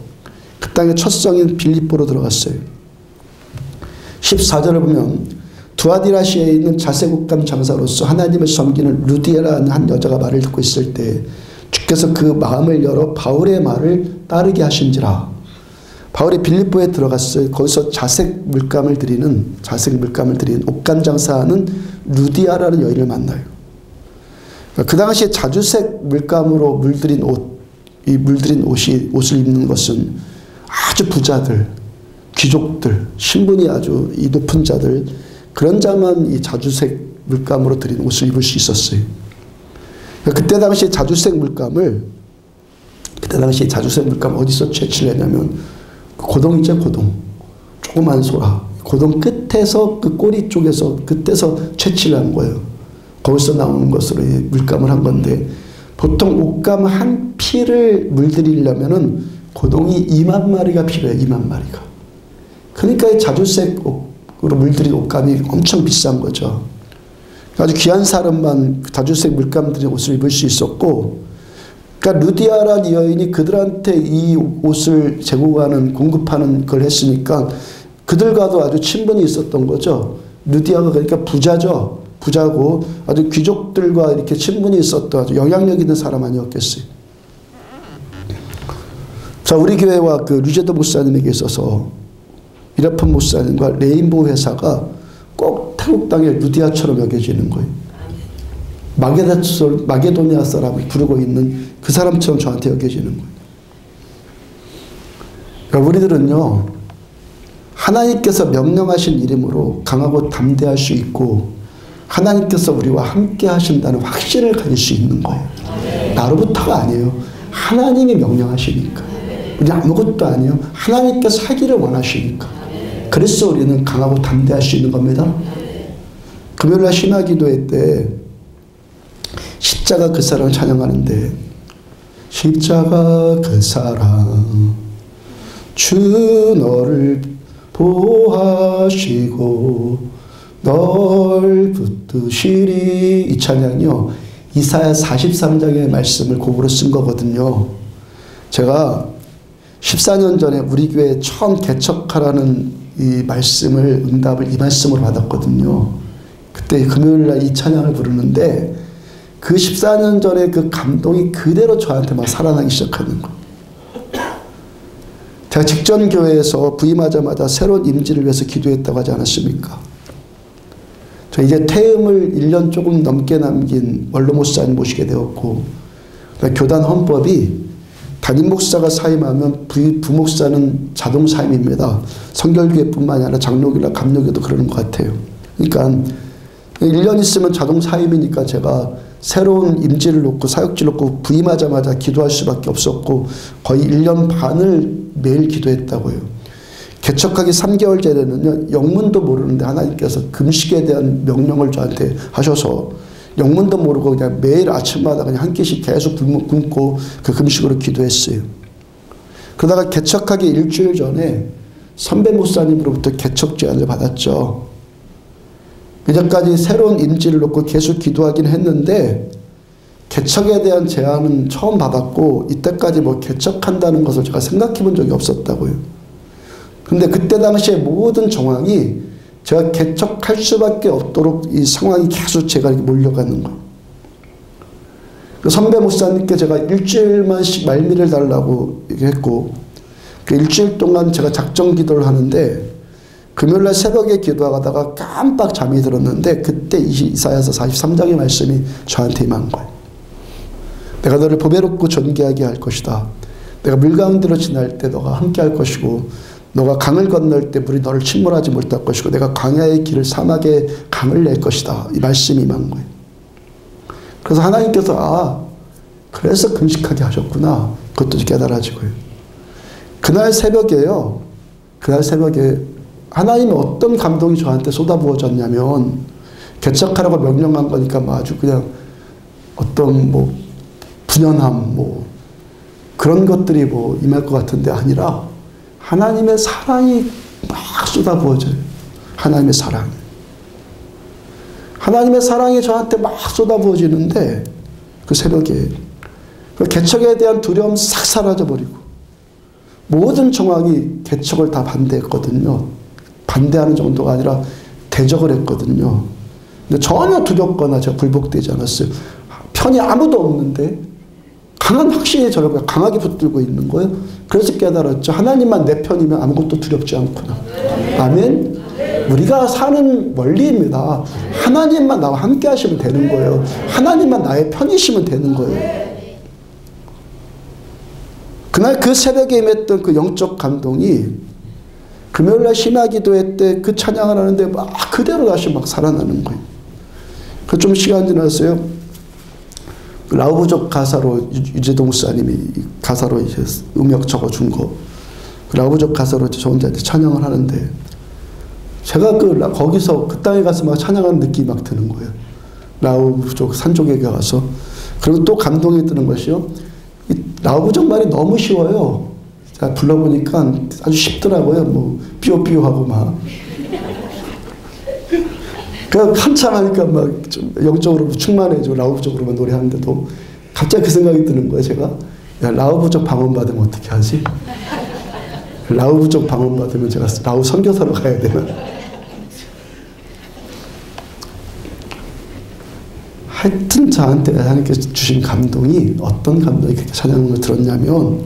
그 땅의 첫 성인 빌립보로 들어갔어요. 14절을 보면 두아디라시에 있는 자색옥감 장사로서 하나님을 섬기는 루디아라는 한 여자가 말을 듣고 있을 때 주께서 그 마음을 열어 바울의 말을 따르게 하신지라. 바울이 빌립보에 들어갔어요. 거기서 자색 물감을 드리는 옥감 장사하는 루디아라는 여인을 만나요. 그 당시에 자주색 물감으로 물들인 옷을 입는 것은 아주 부자들, 귀족들, 신분이 아주 높은 자들, 그런 자만 이 자주색 물감으로 드린 옷을 입을 수 있었어요. 그때 당시에 자주색 물감을 어디서 채취를 했냐면 고동이죠, 고동. 조그만 소라. 고동 끝에서 그 꼬리 쪽에서 그때서 채취를 한 거예요. 거기서 나오는 것으로 물감을 한 건데, 보통 옷감 한 피를 물들이려면은 고동이 2만 마리가 필요해요. 2만 마리가. 그러니까 이 자주색으로 물들인 옷감이 엄청 비싼 거죠. 아주 귀한 사람만 자주색 물감 들인 옷을 입을 수 있었고, 그러니까 루디아라는 여인이 그들한테 이 옷을 공급하는 걸 했으니까 그들과도 아주 친분이 있었던 거죠. 루디아가 그러니까 부자죠. 부자고 아주 귀족들과 이렇게 친분이 있었던 아주 영향력 있는 사람 아니었겠어요. 자, 우리 교회와 그 류제도 목사님에게 있어서 이라폰 목사님과 레인보우 회사가 꼭 태국 땅의 루디아처럼 여겨지는 거예요. 마게도냐 사람을 부르고 있는 그 사람처럼 저한테 여겨지는 거예요. 그러니까 우리들은요, 하나님께서 명령하신 이름으로 강하고 담대할 수 있고 하나님께서 우리와 함께 하신다는 확신을 가질 수 있는 거예요. 나로부터가 아니에요. 하나님이 명령하시니까. 우리 아무것도 아니에요. 하나님께서 하기를 원하시니까. 그래서 우리는 강하고 담대할 수 있는 겁니다. 금요일날 신화기도회 때 십자가 그 사랑을 찬양하는데, 십자가 그 사랑 주 너를 보호하시고 널 붙드시리. 이 찬양이요, 이사야 43장의 말씀을 곡으로 쓴 거거든요. 제가 14년 전에 우리 교회 처음 개척하라는 이 응답을 이 말씀으로 받았거든요. 그때 금요일날 이 찬양을 부르는데 그 14년 전에 그 감동이 그대로 저한테 막 살아나기 시작하는 거예요. 제가 직전 교회에서 부임하자마자 새로운 임지를 위해서 기도했다고 하지 않았습니까? 저 이제 퇴임을 1년 조금 넘게 남긴 원로 목사님 모시게 되었고, 교단 헌법이 담임 목사가 사임하면 부목사는 자동 사임입니다. 성결교회뿐만이 아니라 장로교나 감로교도 그러는 것 같아요. 그러니까 1년 있으면 자동 사임이니까 제가 새로운 임지를 놓고 사역지를 놓고 부임하자마자 기도할 수밖에 없었고 거의 1년 반을 매일 기도했다고요. 개척하기 3개월 전에는요, 영문도 모르는데 하나님께서 금식에 대한 명령을 저한테 하셔서 영문도 모르고 그냥 매일 아침마다 그냥 한 끼씩 계속 굶고 그 금식으로 기도했어요. 그러다가 개척하기 일주일 전에 선배 목사님으로부터 개척 제안을 받았죠. 이전까지 새로운 인지를 놓고 계속 기도하긴 했는데 개척에 대한 제안은 처음 받았고 이때까지 뭐 개척한다는 것을 제가 생각해 본 적이 없었다고요. 근데 그때 당시에 모든 정황이 제가 개척할 수밖에 없도록 이 상황이 계속 제가 이렇게 몰려가는 거예요. 그 선배 목사님께 제가 일주일만씩 말미를 달라고 얘기했고 그 일주일 동안 제가 작정 기도를 하는데 금요일날 새벽에 기도하다가 깜빡 잠이 들었는데 그때 이사야서 43장의 말씀이 저한테 임한 거예요. 내가 너를 보배롭고 존귀하게 할 것이다. 내가 물 가운데로 지날 때 너가 함께 할 것이고 너가 강을 건널 때 물이 너를 침몰하지 못할 것이고 내가 광야의 길을 사막에 강을 낼 것이다. 이 말씀이 임한 거예요. 그래서 하나님께서 그래서 금식하게 하셨구나. 그것도 깨달아지고요. 그날 새벽에요. 그날 새벽에 하나님이 어떤 감동이 저한테 쏟아부어졌냐면 개척하라고 명령한 거니까 아주 그냥 어떤 뭐 분연함 뭐 그런 것들이 임할 것 같은데 아니라 하나님의 사랑이 막 쏟아부어져요. 하나님의 사랑. 하나님의 사랑이 저한테 막 쏟아부어지는데 그 새벽에 그 개척에 대한 두려움 싹 사라져버리고 모든 정황이 개척을 다 반대했거든요. 반대하는 정도가 아니라 대적을 했거든요. 근데 전혀 두렵거나 제가 굴복되지 않았어요. 편이 아무도 없는데 강한 확신이 저를 강하게 붙들고 있는 거예요. 그래서 깨달았죠. 하나님만 내 편이면 아무것도 두렵지 않구나. 아멘. 우리가 사는 원리입니다. 하나님만 나와 함께 하시면 되는 거예요. 하나님만 나의 편이시면 되는 거예요. 그날 그 새벽에 임했던 그 영적 감동이 금요일날 심야기도회 때 그 찬양을 하는데 막 그대로 다시 막 살아나는 거예요. 그 좀 시간 지났어요. 라우부족 가사로 유재동 목사님이 가사로 이제 음역 적어준 거. 그 라우부족 가사로 저 혼자 찬양을 하는데 제가 거기서 그 땅에 가서 막 찬양하는 느낌이 막 드는 거예요. 라우부족 산족에 가서. 그리고 또 감동이 드는 것이요. 이 라우부족 말이 너무 쉬워요. 제가 불러보니까 아주 쉽더라고요. 뭐 삐요삐요하고 막. 그냥 한참 하니까 막 좀 영적으로 충만해져. 라우부족으로만 노래하는데도 갑자기 그 생각이 드는 거예요. 제가 라우부족 방언 받으면 어떻게 하지? 라우부족 방언 받으면 제가 라우 선교사로 가야 되나? 하여튼 저한테 하나님께서 주신 감동이 어떤 감동이 그렇게 찬양을 들었냐면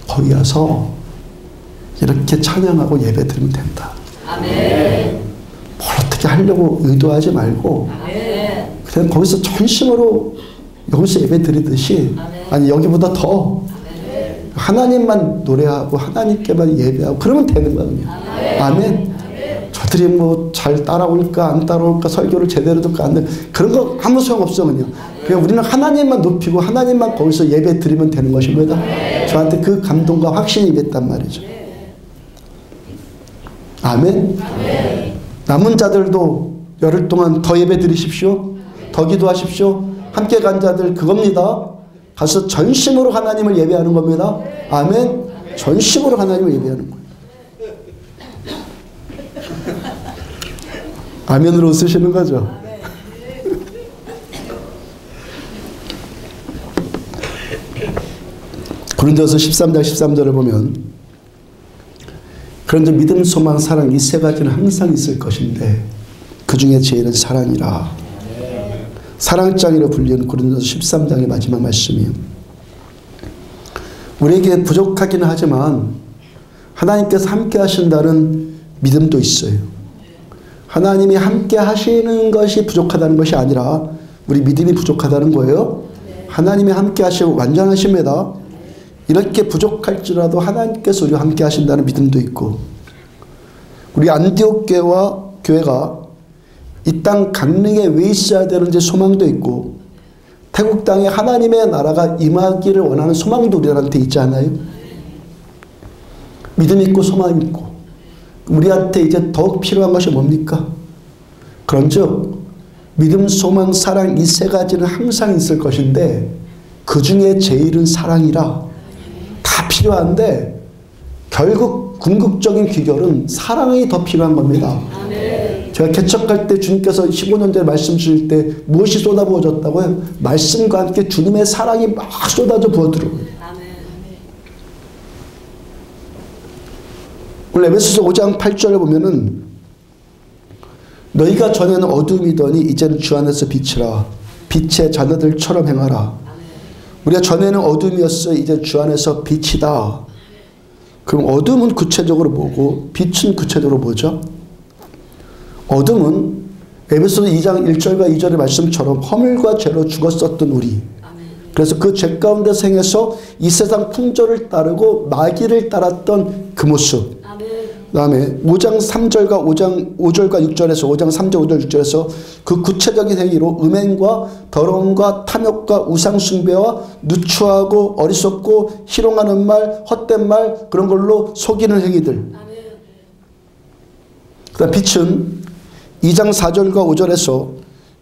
거기 가서 이렇게 찬양하고 예배 드리면 된다. 아멘. 뭘 어떻게 하려고 의도하지 말고 그냥 거기서 전심으로 여기서 예배 드리듯이 아니 여기보다 더 하나님만 노래하고 하나님께만 예배하고 그러면 되는 거야 그냥. 아멘. 저들이 뭐 잘 따라올까 안 따라올까 설교를 제대로 듣고 안 듣고 그런 거 아무 소용없어 그냥. 그냥 우리는 하나님만 높이고 하나님만 거기서 예배 드리면 되는 것입니다. 저한테 그 감동과 확신이 임했단 말이죠. 아멘. 남은 자들도 열흘 동안 더 예배 드리십시오. 더 기도하십시오. 함께 간 자들 그겁니다. 가서 전심으로 하나님을 예배하는 겁니다. 아멘. 전심으로 하나님을 예배하는 거예요. 아멘으로 웃으시는 거죠. 고린도서 13장 13절을 보면 그런데 믿음, 소망, 사랑 이 세 가지는 항상 있을 것인데 그 중에 제일은 사랑이라. 사랑장이라 불리는 고린도서 13장의 마지막 말씀이에요. 우리에게 부족하기는 하지만 하나님께서 함께 하신다는 믿음도 있어요. 하나님이 함께 하시는 것이 부족하다는 것이 아니라 우리 믿음이 부족하다는 거예요. 하나님이 함께 하시고 완전하십니다. 이렇게 부족할지라도 하나님께서 우리와 함께 하신다는 믿음도 있고 우리 안디옥 교회가 이 땅 강릉에 왜 있어야 되는지 소망도 있고 태국 땅에 하나님의 나라가 임하기를 원하는 소망도 우리한테 있지 않아요? 믿음 있고 소망 있고 우리한테 이제 더욱 필요한 것이 뭡니까? 그런즉 믿음, 소망, 사랑 이 세 가지는 항상 있을 것인데 그 중에 제일은 사랑이라. 다 필요한데 결국 궁극적인 귀결은 사랑이 더 필요한 겁니다. 아멘. 제가 개척할 때 주님께서 15년 전에 말씀 주실 때 무엇이 쏟아부어졌다고요? 말씀과 함께 주님의 사랑이 막 쏟아져 부어들어요. 오늘 에베소서 5장 8절을 보면은 너희가 전에는 어둠이더니 이제는 주 안에서 빛이라 빛의 자녀들처럼 행하라. 우리가 전에는 어둠이었어 이제 주 안에서 빛이다. 그럼 어둠은 구체적으로 뭐고 빛은 구체적으로 뭐죠? 어둠은 에베소서 2장 1절과 2절의 말씀처럼 허물과 죄로 죽었었던 우리. 그래서 그 죄 가운데 생해서 이 세상 풍조를 따르고 마귀를 따랐던 그 모습. 그 다음에 5장 3절과 5절과 6절에서 5장 3절 5절 6절에서 그 구체적인 행위로 음행과 더러움과 탐욕과 우상숭배와 누추하고 어리석고 희롱하는 말 헛된 말 그런 걸로 속이는 행위들. 그 다음 빛은 2장 4절과 5절에서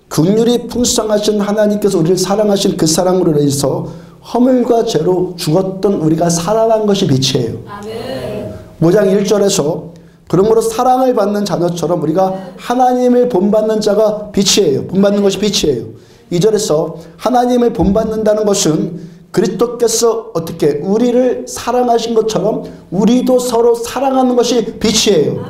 긍휼이 풍성하신 하나님께서 우리를 사랑하신 그 사랑으로 인해서 허물과 죄로 죽었던 우리가 살아난 것이 빛이에요. 아멘. 5장 1절에서 그러므로 사랑을 받는 자녀처럼 우리가 하나님을 본받는 자가 빛이에요. 본받는 것이 빛이에요. 2절에서 하나님을 본받는다는 것은 그리스도께서 어떻게 우리를 사랑하신 것처럼 우리도 서로 사랑하는 것이 빛이에요.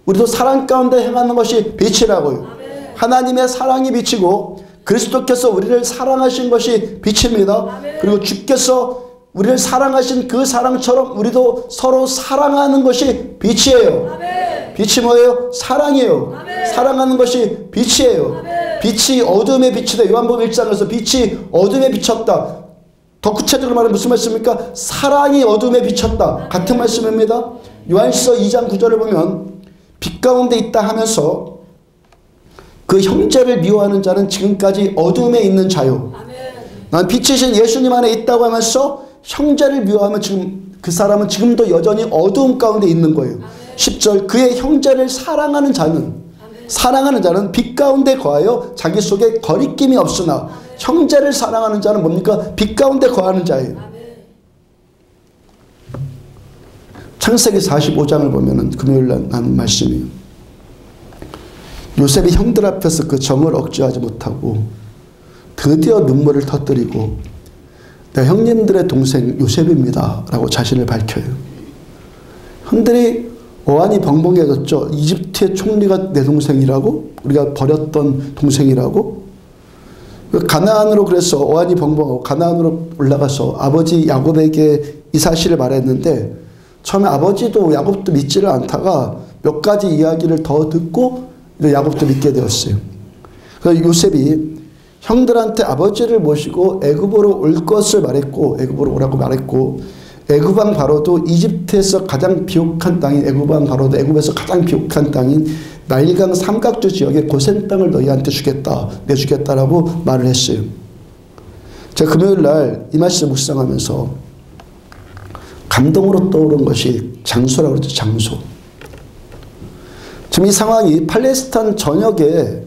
우리도 사랑 가운데 행하는 것이 빛이라고요. 하나님의 사랑이 빛이고 그리스도께서 우리를 사랑하신 것이 빛입니다. 그리고 주께서 우리를 사랑하신 그 사랑처럼 우리도 서로 사랑하는 것이 빛이에요. 빛이 뭐예요? 사랑이에요. 사랑하는 것이 빛이에요. 빛이 어둠에 비치다. 요한복음 1장에서 빛이 어둠에 비쳤다. 더 구체적으로 말하면 무슨 말씀입니까? 사랑이 어둠에 비쳤다. 같은 말씀입니다. 요한일서 2장 9절을 보면 빛 가운데 있다 하면서 그 형제를 미워하는 자는 지금까지 어둠에 있는 자요. 난 빛이신 예수님 안에 있다고 하면서 형제를 미워하면 지금 그 사람은 지금도 여전히 어두움 가운데 있는 거예요. 10절 그의 형제를 사랑하는 자는 빛 가운데 거하여 자기 속에 거리낌이 없으나 형제를 사랑하는 자는 뭡니까? 빛 가운데 거하는 자예요. 창세기 45장을 보면은 금요일 난 말씀이에요. 요셉이 형들 앞에서 그 정을 억제하지 못하고 드디어 눈물을 터뜨리고 내 형님들의 동생 요셉입니다 라고 자신을 밝혀요. 형들이 어안이 벙벙해졌죠. 이집트의 총리가 내 동생이라고? 우리가 버렸던 동생이라고? 가나안으로 그래서 어안이 벙벙하고 가나안으로 올라가서 아버지 야곱에게 이 사실을 말했는데 처음에 아버지도 야곱도 믿지를 않다가 몇 가지 이야기를 더 듣고 야곱도 믿게 되었어요. 그래서 요셉이 형들한테 아버지를 모시고 애굽으로 올 것을 말했고 애굽으로 오라고 말했고 애굽 왕 바로도 이집트에서 가장 비옥한 땅인 애굽 왕 바로도 애굽에서 가장 비옥한 땅인 나일강 삼각주 지역의 고센 땅을 너희한테 주겠다 내주겠다라고 말을 했어요. 제가 금요일 날 이 말씀 묵상하면서 감동으로 떠오른 것이 장소라고 그러죠. 장소. 지금 이 상황이 팔레스타인 전역에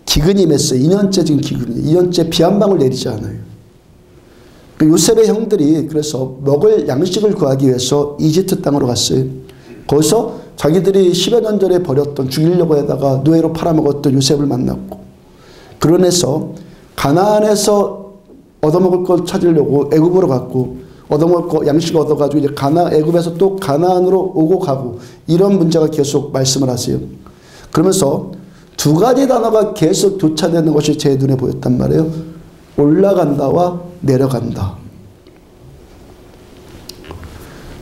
기근이 임했어요. 2년째 지금 기근이. 2년째 비 한 방울 내리지 않아요. 요셉의 형들이 그래서 먹을 양식을 구하기 위해서 이집트 땅으로 갔어요. 거기서 자기들이 10여 년 전에 버렸던 죽이려고 하다가 노예로 팔아먹었던 요셉을 만났고 그러면서 가나안에서 얻어먹을 걸 찾으려고 애굽으로 갔고 얻어먹을 거 양식 얻어가지고 이제 애굽에서 또 가나안으로 오고 가고 이런 문제가 계속 말씀을 하세요. 그러면서 두 가지 단어가 계속 교차되는 것이 제 눈에 보였단 말이에요. 올라간다와 내려간다.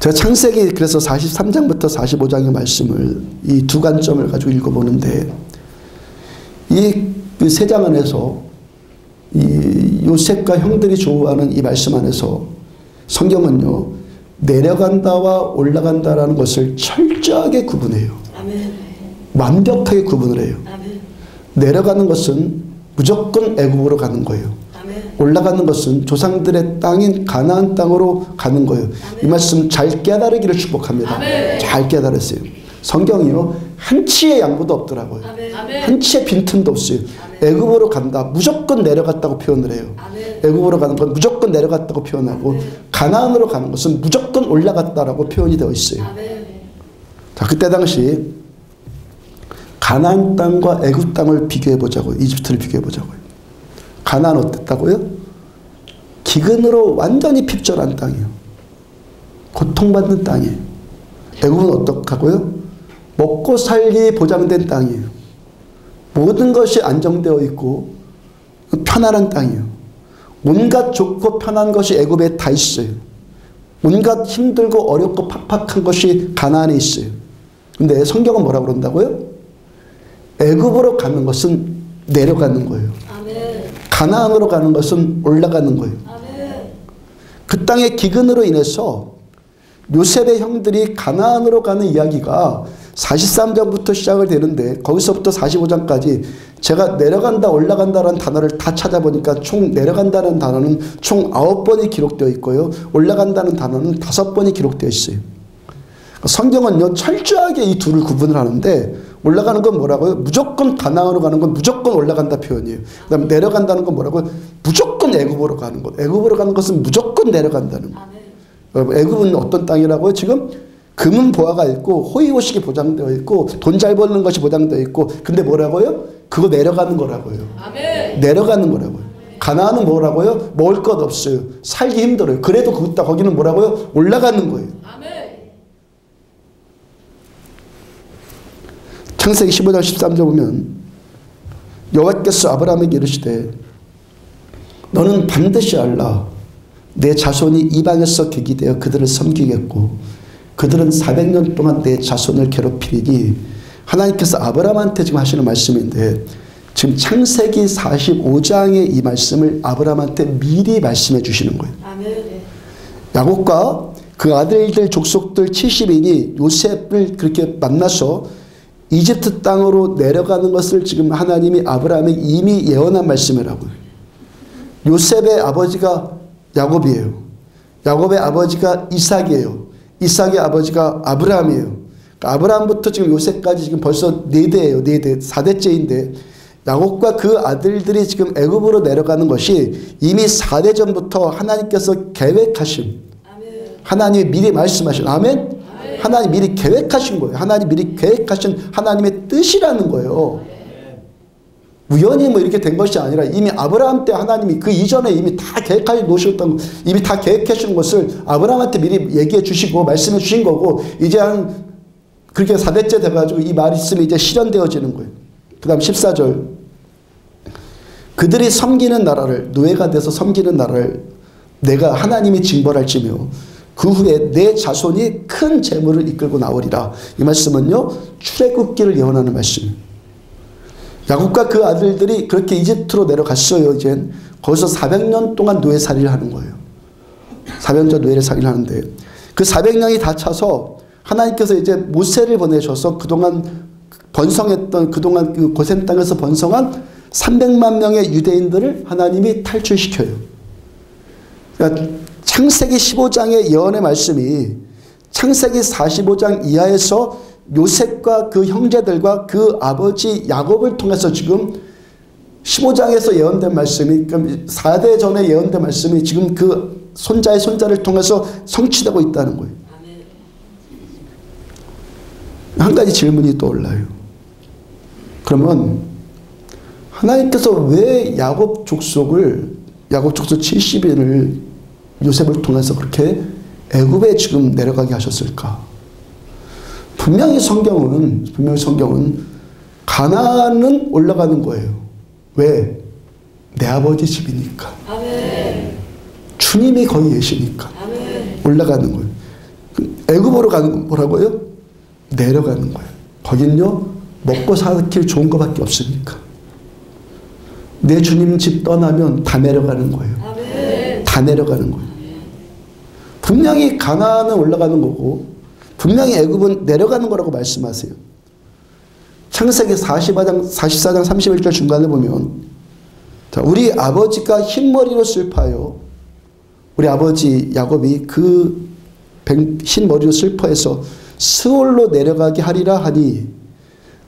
제가 창세기 그래서 43장부터 45장의 말씀을 이 두 관점을 가지고 읽어보는데 이 세 장 안에서 이 요셉과 형들이 좋아하는 이 말씀 안에서 성경은요 내려간다와 올라간다라는 것을 철저하게 구분해요. 아멘. 완벽하게 구분을 해요. 아멘. 내려가는 것은 무조건 애굽으로 가는 거예요. 아멘. 올라가는 것은 조상들의 땅인 가나안 땅으로 가는 거예요. 아멘. 이 말씀 잘 깨달으기를 축복합니다. 아멘. 잘 깨달으세요. 성경이요 한 치의 양보도 없더라고요. 아멘. 한 치의 빈틈도 없어요. 애굽으로 간다 무조건 내려갔다고 표현을 해요. 애굽으로 가는 건 무조건 내려갔다고 표현하고 가나안으로 가는 것은 무조건 올라갔다라고 표현이 되어 있어요. 자, 그때 당시 가나안 땅과 애굽 땅을 비교해 보자고요. 이집트를 비교해 보자고요. 가나안 어땠다고요? 기근으로 완전히 핍절한 땅이에요. 고통받는 땅이에요. 애굽은 어떡하고요? 먹고 살기 보장된 땅이에요. 모든 것이 안정되어 있고 편안한 땅이에요. 온갖 좋고 편한 것이 애굽에 다 있어요. 온갖 힘들고 어렵고 팍팍한 것이 가나안에 있어요. 근데 성경은 뭐라고 그런다고요? 애굽으로 가는 것은 내려가는 거예요. 아멘. 가나안으로 가는 것은 올라가는 거예요. 아멘. 그 땅의 기근으로 인해서 요셉의 형들이 가나안으로 가는 이야기가 43장부터 시작을 되는데 거기서부터 45장까지 제가 내려간다 올라간다라는 단어를 다 찾아보니까 총 내려간다는 단어는 총 9번이 기록되어 있고요. 올라간다는 단어는 5번이 기록되어 있어요. 성경은요 철저하게 이 둘을 구분을 하는데 올라가는 건 뭐라고요? 무조건 가나안으로 가는 건 무조건 올라간다 표현이에요. 그다음 내려간다는 건 뭐라고요? 무조건 애굽으로 가는 것. 애굽으로 가는 것은 무조건 내려간다는 것. 애굽은 어떤 땅이라고요? 지금 금은 보화가 있고 호의호식이 보장되어 있고 돈 잘 버는 것이 보장되어 있고 근데 뭐라고요? 그거 내려가는 거라고요. 아멘. 내려가는 거라고요. 가나안은 뭐라고요? 먹을 것 없어요. 살기 힘들어요. 그래도 거기는 뭐라고요? 올라가는 거예요. 아멘. 창세기 15장 13절 보면 여호와께서 아브라함에게 이르시되 너는 반드시 알라 내 자손이 이방에서 객이 되어 그들을 섬기겠고 그들은 400년 동안 내 자손을 괴롭히리니 하나님께서 아브라함한테 지금 하시는 말씀인데 지금 창세기 45장의 이 말씀을 아브라함한테 미리 말씀해 주시는 거예요. 아멘. 야곱과 그 아들들 족속들 70인이 요셉을 그렇게 만나서 이집트 땅으로 내려가는 것을 지금 하나님이 아브라함에게 이미 예언한 말씀이라고요. 요셉의 아버지가 야곱이에요. 야곱의 아버지가 이삭이에요. 이삭의 아버지가 아브라함이에요. 그러니까 아브라함부터 지금 요셉까지 지금 벌써 4대예요. 4대, 4대째인데 야곱과 그 아들들이 지금 애굽으로 내려가는 것이 이미 4대 전부터 하나님께서 계획하신 하나님이 미리 말씀하신 아멘? 하나님 미리 계획하신 거예요. 하나님 미리 계획하신 하나님의 뜻이라는 거예요. 우연히 뭐 이렇게 된 것이 아니라 이미 아브라함 때 하나님이 그 이전에 이미 다 계획하여 놓으셨던 이미 다 계획해 주신 것을 아브라함한테 미리 얘기해 주시고 말씀해 주신 거고 이제 한 그렇게 4대째 돼가지고 이 말씀이 이제 실현되어지는 거예요. 그 다음 14절 그들이 섬기는 나라를 노예가 돼서 섬기는 나라를 내가 하나님이 징벌할지며 그 후에 내 자손이 큰 재물을 이끌고 나오리라. 이 말씀은요 출애굽기를 예언하는 말씀이에요. 야곱과 그 아들들이 그렇게 이집트로 내려갔어요. 이제 거기서 400년 동안 노예살이를 하는 거예요. 400년 노예살이를 하는데 그 400년이 다 차서 하나님께서 이제 모세를 보내셔서 그동안 번성했던 그동안 그 고센 땅에서 번성한 300만 명의 유대인들을 하나님이 탈출시켜요. 그러니까 창세기 15장의 예언의 말씀이 창세기 45장 이하에서 요셉과 그 형제들과 그 아버지 야곱을 통해서 지금 15장에서 예언된 말씀이 4대 전에 예언된 말씀이 지금 그 손자의 손자를 통해서 성취되고 있다는 거예요. 한 가지 질문이 떠올라요. 그러면 하나님께서 왜 야곱 족속 70인을 요셉을 통해서 그렇게 애굽에 지금 내려가게 하셨을까? 분명히 성경은 가나안은 올라가는 거예요. 왜? 내 아버지 집이니까. 아멘. 주님이 거기 계시니까. 아멘. 올라가는 거예요. 애굽으로 가는 건 뭐라고요? 내려가는 거예요. 거긴요 먹고 살길 좋은 것밖에 없으니까. 내 주님 집 떠나면 다 내려가는 거예요. 아멘. 다 내려가는 거예요. 분명히 가나안은 올라가는 거고 분명히 애굽은 내려가는 거라고 말씀하세요. 창세기 44장 31절 중간에 보면 자, 우리 아버지가 흰머리로 슬퍼하여 우리 아버지 야곱이 그 흰머리로 슬퍼해서 스올로 내려가게 하리라 하니,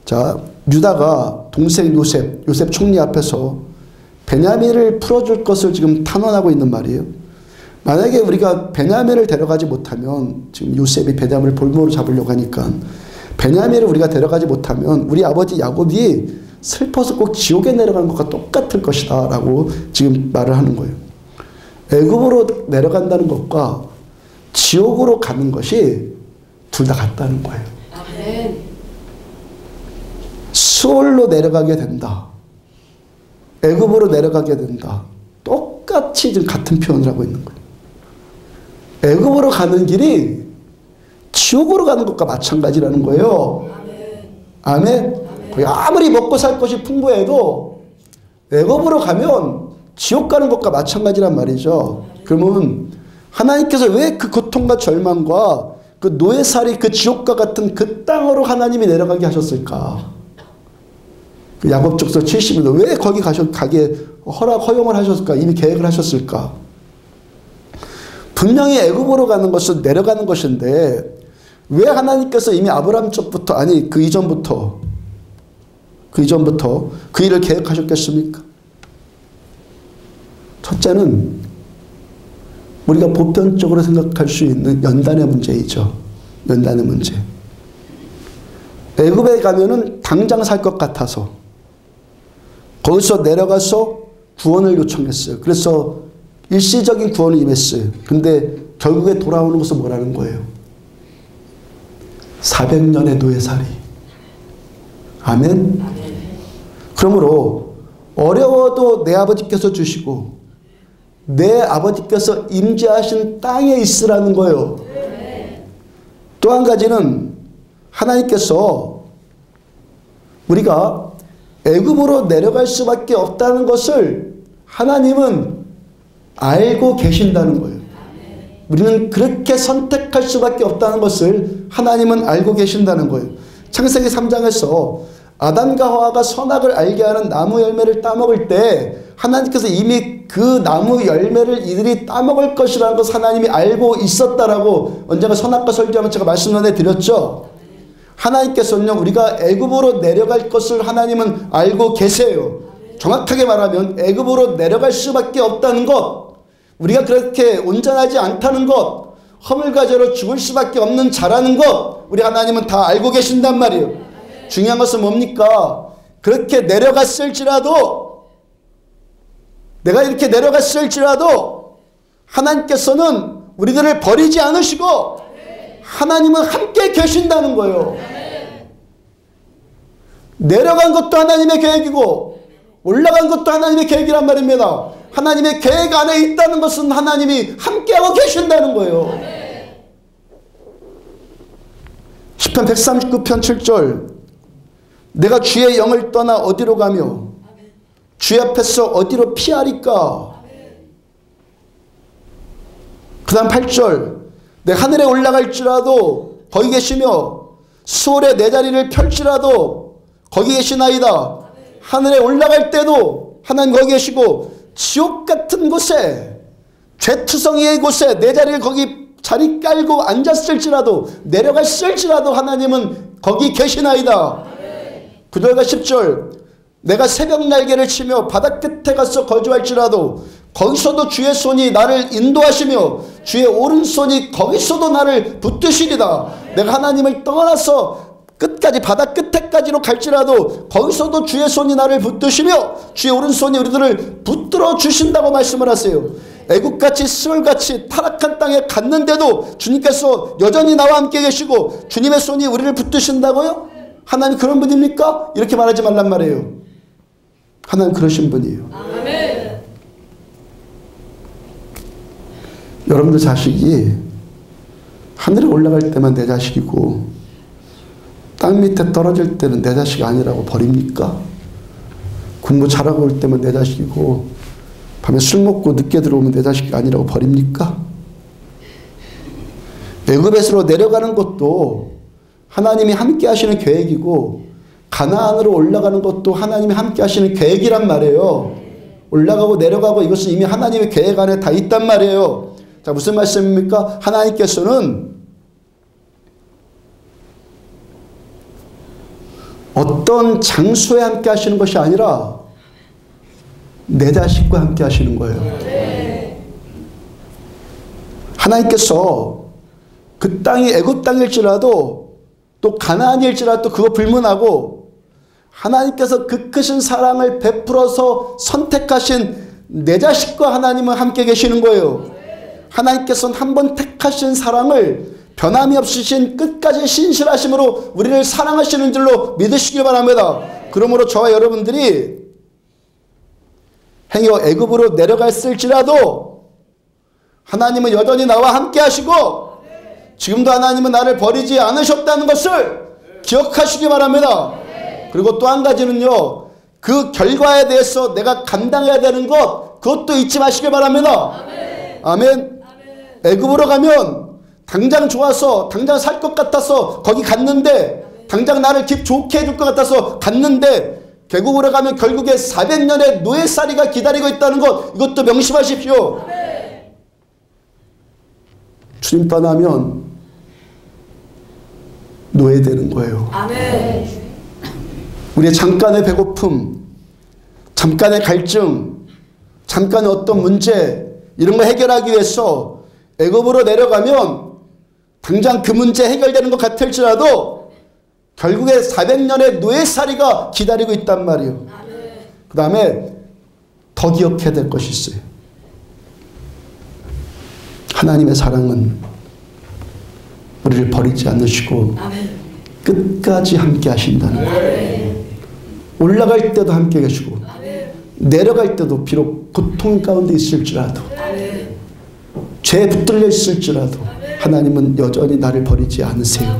자, 유다가 동생 요셉 총리 앞에서 베냐민을 풀어줄 것을 지금 탄원하고 있는 말이에요. 만약에 우리가 베냐민을 데려가지 못하면, 지금 요셉이 베냐민을 볼모로 잡으려고 하니까 베냐민을 우리가 데려가지 못하면 우리 아버지 야곱이 슬퍼서 꼭 지옥에 내려가는 것과 똑같을 것이다 라고 지금 말을 하는 거예요. 애굽으로 내려간다는 것과 지옥으로 가는 것이 둘 다 같다는 거예요. 아멘. 수올로 내려가게 된다. 애굽으로 내려가게 된다. 똑같이 지금 같은 표현을 하고 있는 거예요. 애굽으로 가는 길이 지옥으로 가는 것과 마찬가지라는 거예요. 아멘. 거기 아무리 먹고 살 것이 풍부해도 애굽으로 가면 지옥 가는 것과 마찬가지란 말이죠. 그러면 하나님께서 왜 그 고통과 절망과 그 노예살이 그 지옥과 같은 그 땅으로 하나님이 내려가게 하셨을까? 그 야곱 족속 70일 왜 거기 가게 허용을 하셨을까? 이미 계획을 하셨을까? 분명히 애굽으로 가는 것은 내려가는 것인데 왜 하나님께서 이미 아브라함 쪽부터, 아니 그 이전부터 그 일을 계획하셨겠습니까? 첫째는 우리가 보편적으로 생각할 수 있는 연단의 문제이죠. 연단의 문제. 애굽에 가면은 당장 살 것 같아서 거기서 내려가서 구원을 요청했어요. 그래서 일시적인 구원을 임했어요. 근데 결국에 돌아오는 것은 뭐라는 거예요? 400년의 노예살이. 아멘? 그러므로 어려워도 내 아버지께서 주시고 내 아버지께서 임재하신 땅에 있으라는 거예요. 또 한 가지는 하나님께서 우리가 애굽으로 내려갈 수밖에 없다는 것을 하나님은 알고 계신다는 거예요. 우리는 그렇게 선택할 수밖에 없다는 것을 하나님은 알고 계신다는 거예요. 창세기 3장에서 아담과 하와가 선악을 알게 하는 나무 열매를 따먹을 때 하나님께서 이미 그 나무 열매를 이들이 따먹을 것이라는 것을 하나님이 알고 있었다라고 언젠가 선악과 설교하면 제가 말씀을 드렸죠. 하나님께서는요, 우리가 애굽으로 내려갈 것을 하나님은 알고 계세요. 정확하게 말하면 애굽으로 내려갈 수밖에 없다는 것, 우리가 그렇게 온전하지 않다는 것, 허물과제로 죽을 수밖에 없는 자라는 것, 우리 하나님은 다 알고 계신단 말이에요. 중요한 것은 뭡니까? 그렇게 내려갔을지라도, 내가 이렇게 내려갔을지라도 하나님께서는 우리들을 버리지 않으시고 하나님은 함께 계신다는 거예요. 내려간 것도 하나님의 계획이고 올라간 것도 하나님의 계획이란 말입니다. 하나님의 계획 안에 있다는 것은 하나님이 함께하고 계신다는 거예요. 시편 139편 7절, 내가 주의 영을 떠나 어디로 가며 주의 앞에서 어디로 피하리까? 그 다음 8절, 내 하늘에 올라갈지라도 거기 계시며 수월에 내 자리를 펼지라도 거기 계시나이다. 하늘에 올라갈 때도 하나님 거기 계시고 지옥 같은 곳에, 죄투성이의 곳에 내 자리를 거기 자리 깔고 앉았을지라도, 내려갔을지라도 하나님은 거기 계시나이다. 9절과 10절, 내가 새벽 날개를 치며 바다 끝에 가서 거주할지라도 거기서도 주의 손이 나를 인도하시며 주의 오른손이 거기서도 나를 붙드시리다. 내가 하나님을 떠나서 끝까지, 바다 끝에까지로 갈지라도 거기서도 주의 손이 나를 붙드시며 주의 오른손이 우리들을 붙들어 주신다고 말씀을 하세요. 애국같이 스월같이 타락한 땅에 갔는데도 주님께서 여전히 나와 함께 계시고 주님의 손이 우리를 붙드신다고요? 하나님 그런 분입니까? 이렇게 말하지 말란 말이에요. 하나님 그러신 분이에요. 아멘. 여러분들 자식이 하늘에 올라갈 때만 내 자식이고 땅 밑에 떨어질 때는 내 자식이 아니라고 버립니까? 공부 잘하고 올 때만 내 자식이고 밤에 술 먹고 늦게 들어오면 내 자식이 아니라고 버립니까? 애굽에서 내려가는 것도 하나님이 함께 하시는 계획이고 가나안으로 올라가는 것도 하나님이 함께 하시는 계획이란 말이에요. 올라가고 내려가고 이것은 이미 하나님의 계획 안에 다 있단 말이에요. 자, 무슨 말씀입니까? 하나님께서는 어떤 장소에 함께 하시는 것이 아니라 내 자식과 함께 하시는 거예요. 하나님께서 그 땅이 애굽 땅일지라도 또 가나안일지라도 그거 불문하고 하나님께서 그 크신 사랑을 베풀어서 선택하신 내 자식과 하나님은 함께 계시는 거예요. 하나님께서는 한 번 택하신 사랑을 변함이 없으신 끝까지 신실하심으로 우리를 사랑하시는 줄로 믿으시길 바랍니다. 그러므로 저와 여러분들이 행여 애굽으로 내려갔을지라도 하나님은 여전히 나와 함께 하시고 지금도 하나님은 나를 버리지 않으셨다는 것을 기억하시기 바랍니다. 그리고 또 한 가지는요, 그 결과에 대해서 내가 감당해야 되는 것, 그것도 잊지 마시길 바랍니다. 아멘. 애굽으로 가면 당장 좋아서 당장 살 것 같아서 거기 갔는데 당장 나를 좋게 해줄 것 같아서 갔는데 계곡으로 가면 결국에 400년의 노예살이가 기다리고 있다는 것, 이것도 명심하십시오. 주님 떠나면 노예되는 거예요. 아멘. 우리의 잠깐의 배고픔, 잠깐의 갈증, 잠깐의 어떤 문제, 이런 거 해결하기 위해서 애굽으로 내려가면 당장 그 문제 해결되는 것 같을지라도 결국에 400년의 노예살이가 기다리고 있단 말이에요. 그 다음에 더 기억해야 될 것이 있어요. 하나님의 사랑은 우리를 버리지 않으시고 끝까지 함께 하신다는 거예요. 올라갈 때도 함께 계시고 내려갈 때도 비록 고통 가운데 있을지라도 죄에 붙들려 있을지라도 하나님은 여전히 나를 버리지 않으세요.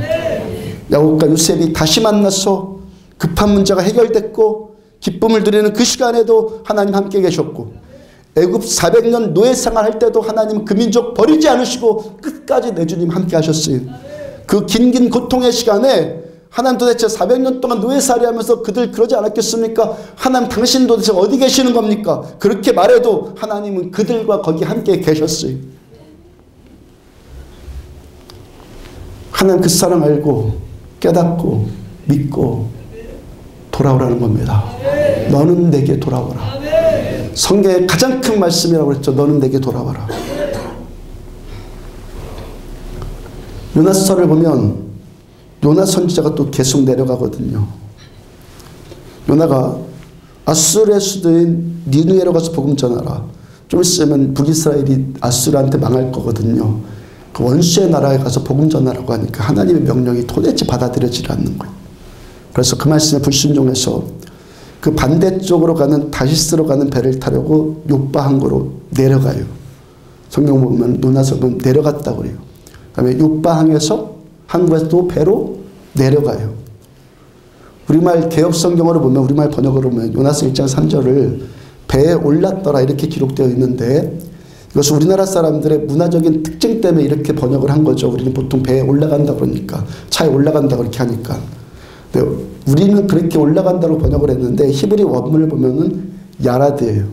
야곱과 요셉이 다시 만나서 급한 문제가 해결됐고 기쁨을 누리는 그 시간에도 하나님 함께 계셨고 애굽 400년 노예 생활할 때도 하나님 그 민족 버리지 않으시고 끝까지 내 주님 함께 하셨어요. 그 긴 고통의 시간에 하나님 도대체 400년 동안 노예살이 하면서 그들 그러지 않았겠습니까? 하나님 당신 도대체 어디 계시는 겁니까? 그렇게 말해도 하나님은 그들과 거기 함께 계셨어요. 하나님 그 사랑 알고 깨닫고 믿고 돌아오라는 겁니다. 너는 내게 돌아오라. 성경의 가장 큰 말씀이라고 그랬죠. 너는 내게 돌아와라. 요나서를 보면 요나 선지자가 또 계속 내려가거든요. 요나가 아수르의 수도인 니누에로 가서 복음 전하라. 좀 있으면 북이스라엘이 아수르한테 망할 거거든요. 그 원수의 나라에 가서 복음 전하라고 하니까 하나님의 명령이 도대체 받아들여지지 않는 거예요. 그래서 그 말씀에 불순종해서 그 반대쪽으로 가는 다시스로 가는 배를 타려고 욥바 항구로 내려가요. 성경 보면 요나서는 내려갔다고 그래요. 그 다음에 욥바 항구에서 또 배로 내려가요. 우리말 개혁성경으로 보면 우리말 번역으로 보면 요나서 1장 3절을 배에 올랐더라 이렇게 기록되어 있는데 이것은 우리나라 사람들의 문화적인 특징 때문에 이렇게 번역을 한 거죠. 우리는 보통 배에 올라간다 그러니까 차에 올라간다 그렇게 하니까. 근데 우리는 그렇게 올라간다고 번역을 했는데 히브리 원문을 보면은 야라드예요.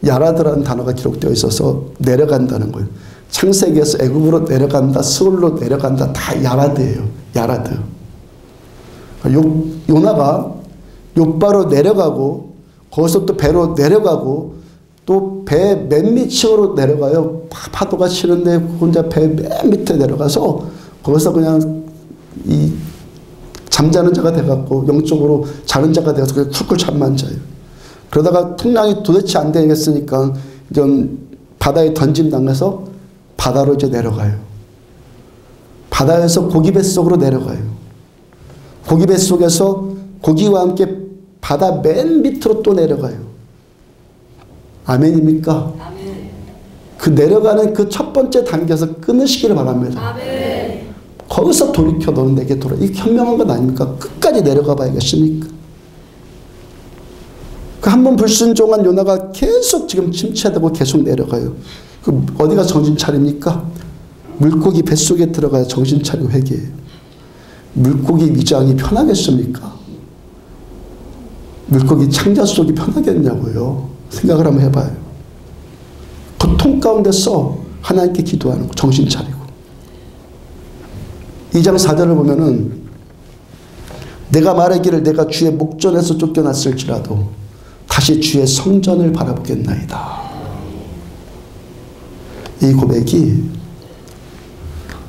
야라드라는 단어가 기록되어 있어서 내려간다는 거예요. 창세기에서 애굽으로 내려간다, 스올로 내려간다 다 야라드예요. 야라드. 요나가 욥바로 내려가고 거기서 또 배로 내려가고 또 배 맨 밑으로 내려가요. 파도가 치는데 혼자 배 맨 밑에 내려가서 거기서 그냥 이 잠자는 자가 돼갖고 영적으로 자는 자가 돼서 그냥 쿨쿨 잠만 자요. 그러다가 풍랑이 도대체 안 되겠으니까 이제 바다에 던짐 당해서 바다로 이제 내려가요. 바다에서 고기 뱃속으로 내려가요. 고기 뱃속에서 고기와 함께 바다 맨 밑으로 또 내려가요. 아멘입니까? 아멘. 그 내려가는 그 첫 번째 단계에서 끊으시기를 바랍니다. 아멘. 거기서 돌이켜 너는 내게 돌아. 이게 현명한 건 아닙니까? 끝까지 내려가 봐야겠습니까? 그 한 번 불순종한 요나가 계속 지금 침체되고 계속 내려가요. 그 어디가 정신 차립니까? 물고기 뱃속에 들어가야 정신 차리고 회개해요. 물고기 위장이 편하겠습니까? 물고기 창자 속이 편하겠냐고요. 생각을 한번 해봐요. 고통 가운데서 하나님께 기도하는 거 정신 차리고 2장 4절을 보면은 내가 말하기를 내가 주의 목전에서 쫓겨났을지라도 다시 주의 성전을 바라보겠나이다. 이 고백이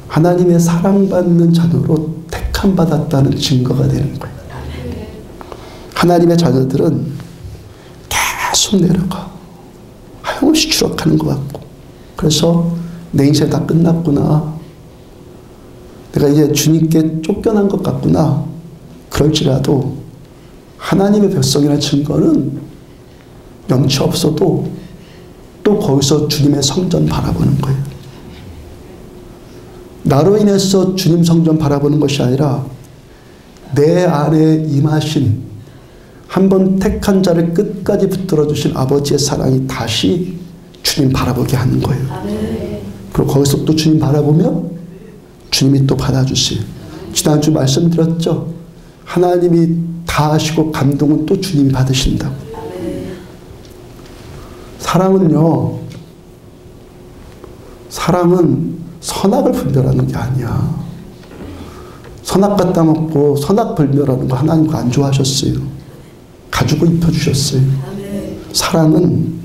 하나님의 사랑받는 자녀로 택함받았다는 증거가 되는 거예요. 하나님의 자녀들은 계속 내려가. 하염없이 추락하는 것 같고. 그래서 내 인생 다 끝났구나. 내가 이제 주님께 쫓겨난 것 같구나. 그럴지라도 하나님의 백성이라는 증거는 영치 없어도 또 거기서 주님의 성전 바라보는 거예요. 나로 인해서 주님 성전 바라보는 것이 아니라 내 안에 임하신 한번 택한 자를 끝까지 붙들어 주신 아버지의 사랑이 다시 주님 바라보게 하는 거예요. 그리고 거기서 또 주님 바라보면 주님이 또 받아주세요. 지난주 말씀드렸죠. 하나님이 다 하시고 감동은 또 주님이 받으신다고. 사랑은요, 사랑은 선악을 분별하는 게 아니야. 선악 갖다 먹고 선악 분별하는 거 하나님과 안 좋아하셨어요. 가지고 입혀주셨어요. 사랑은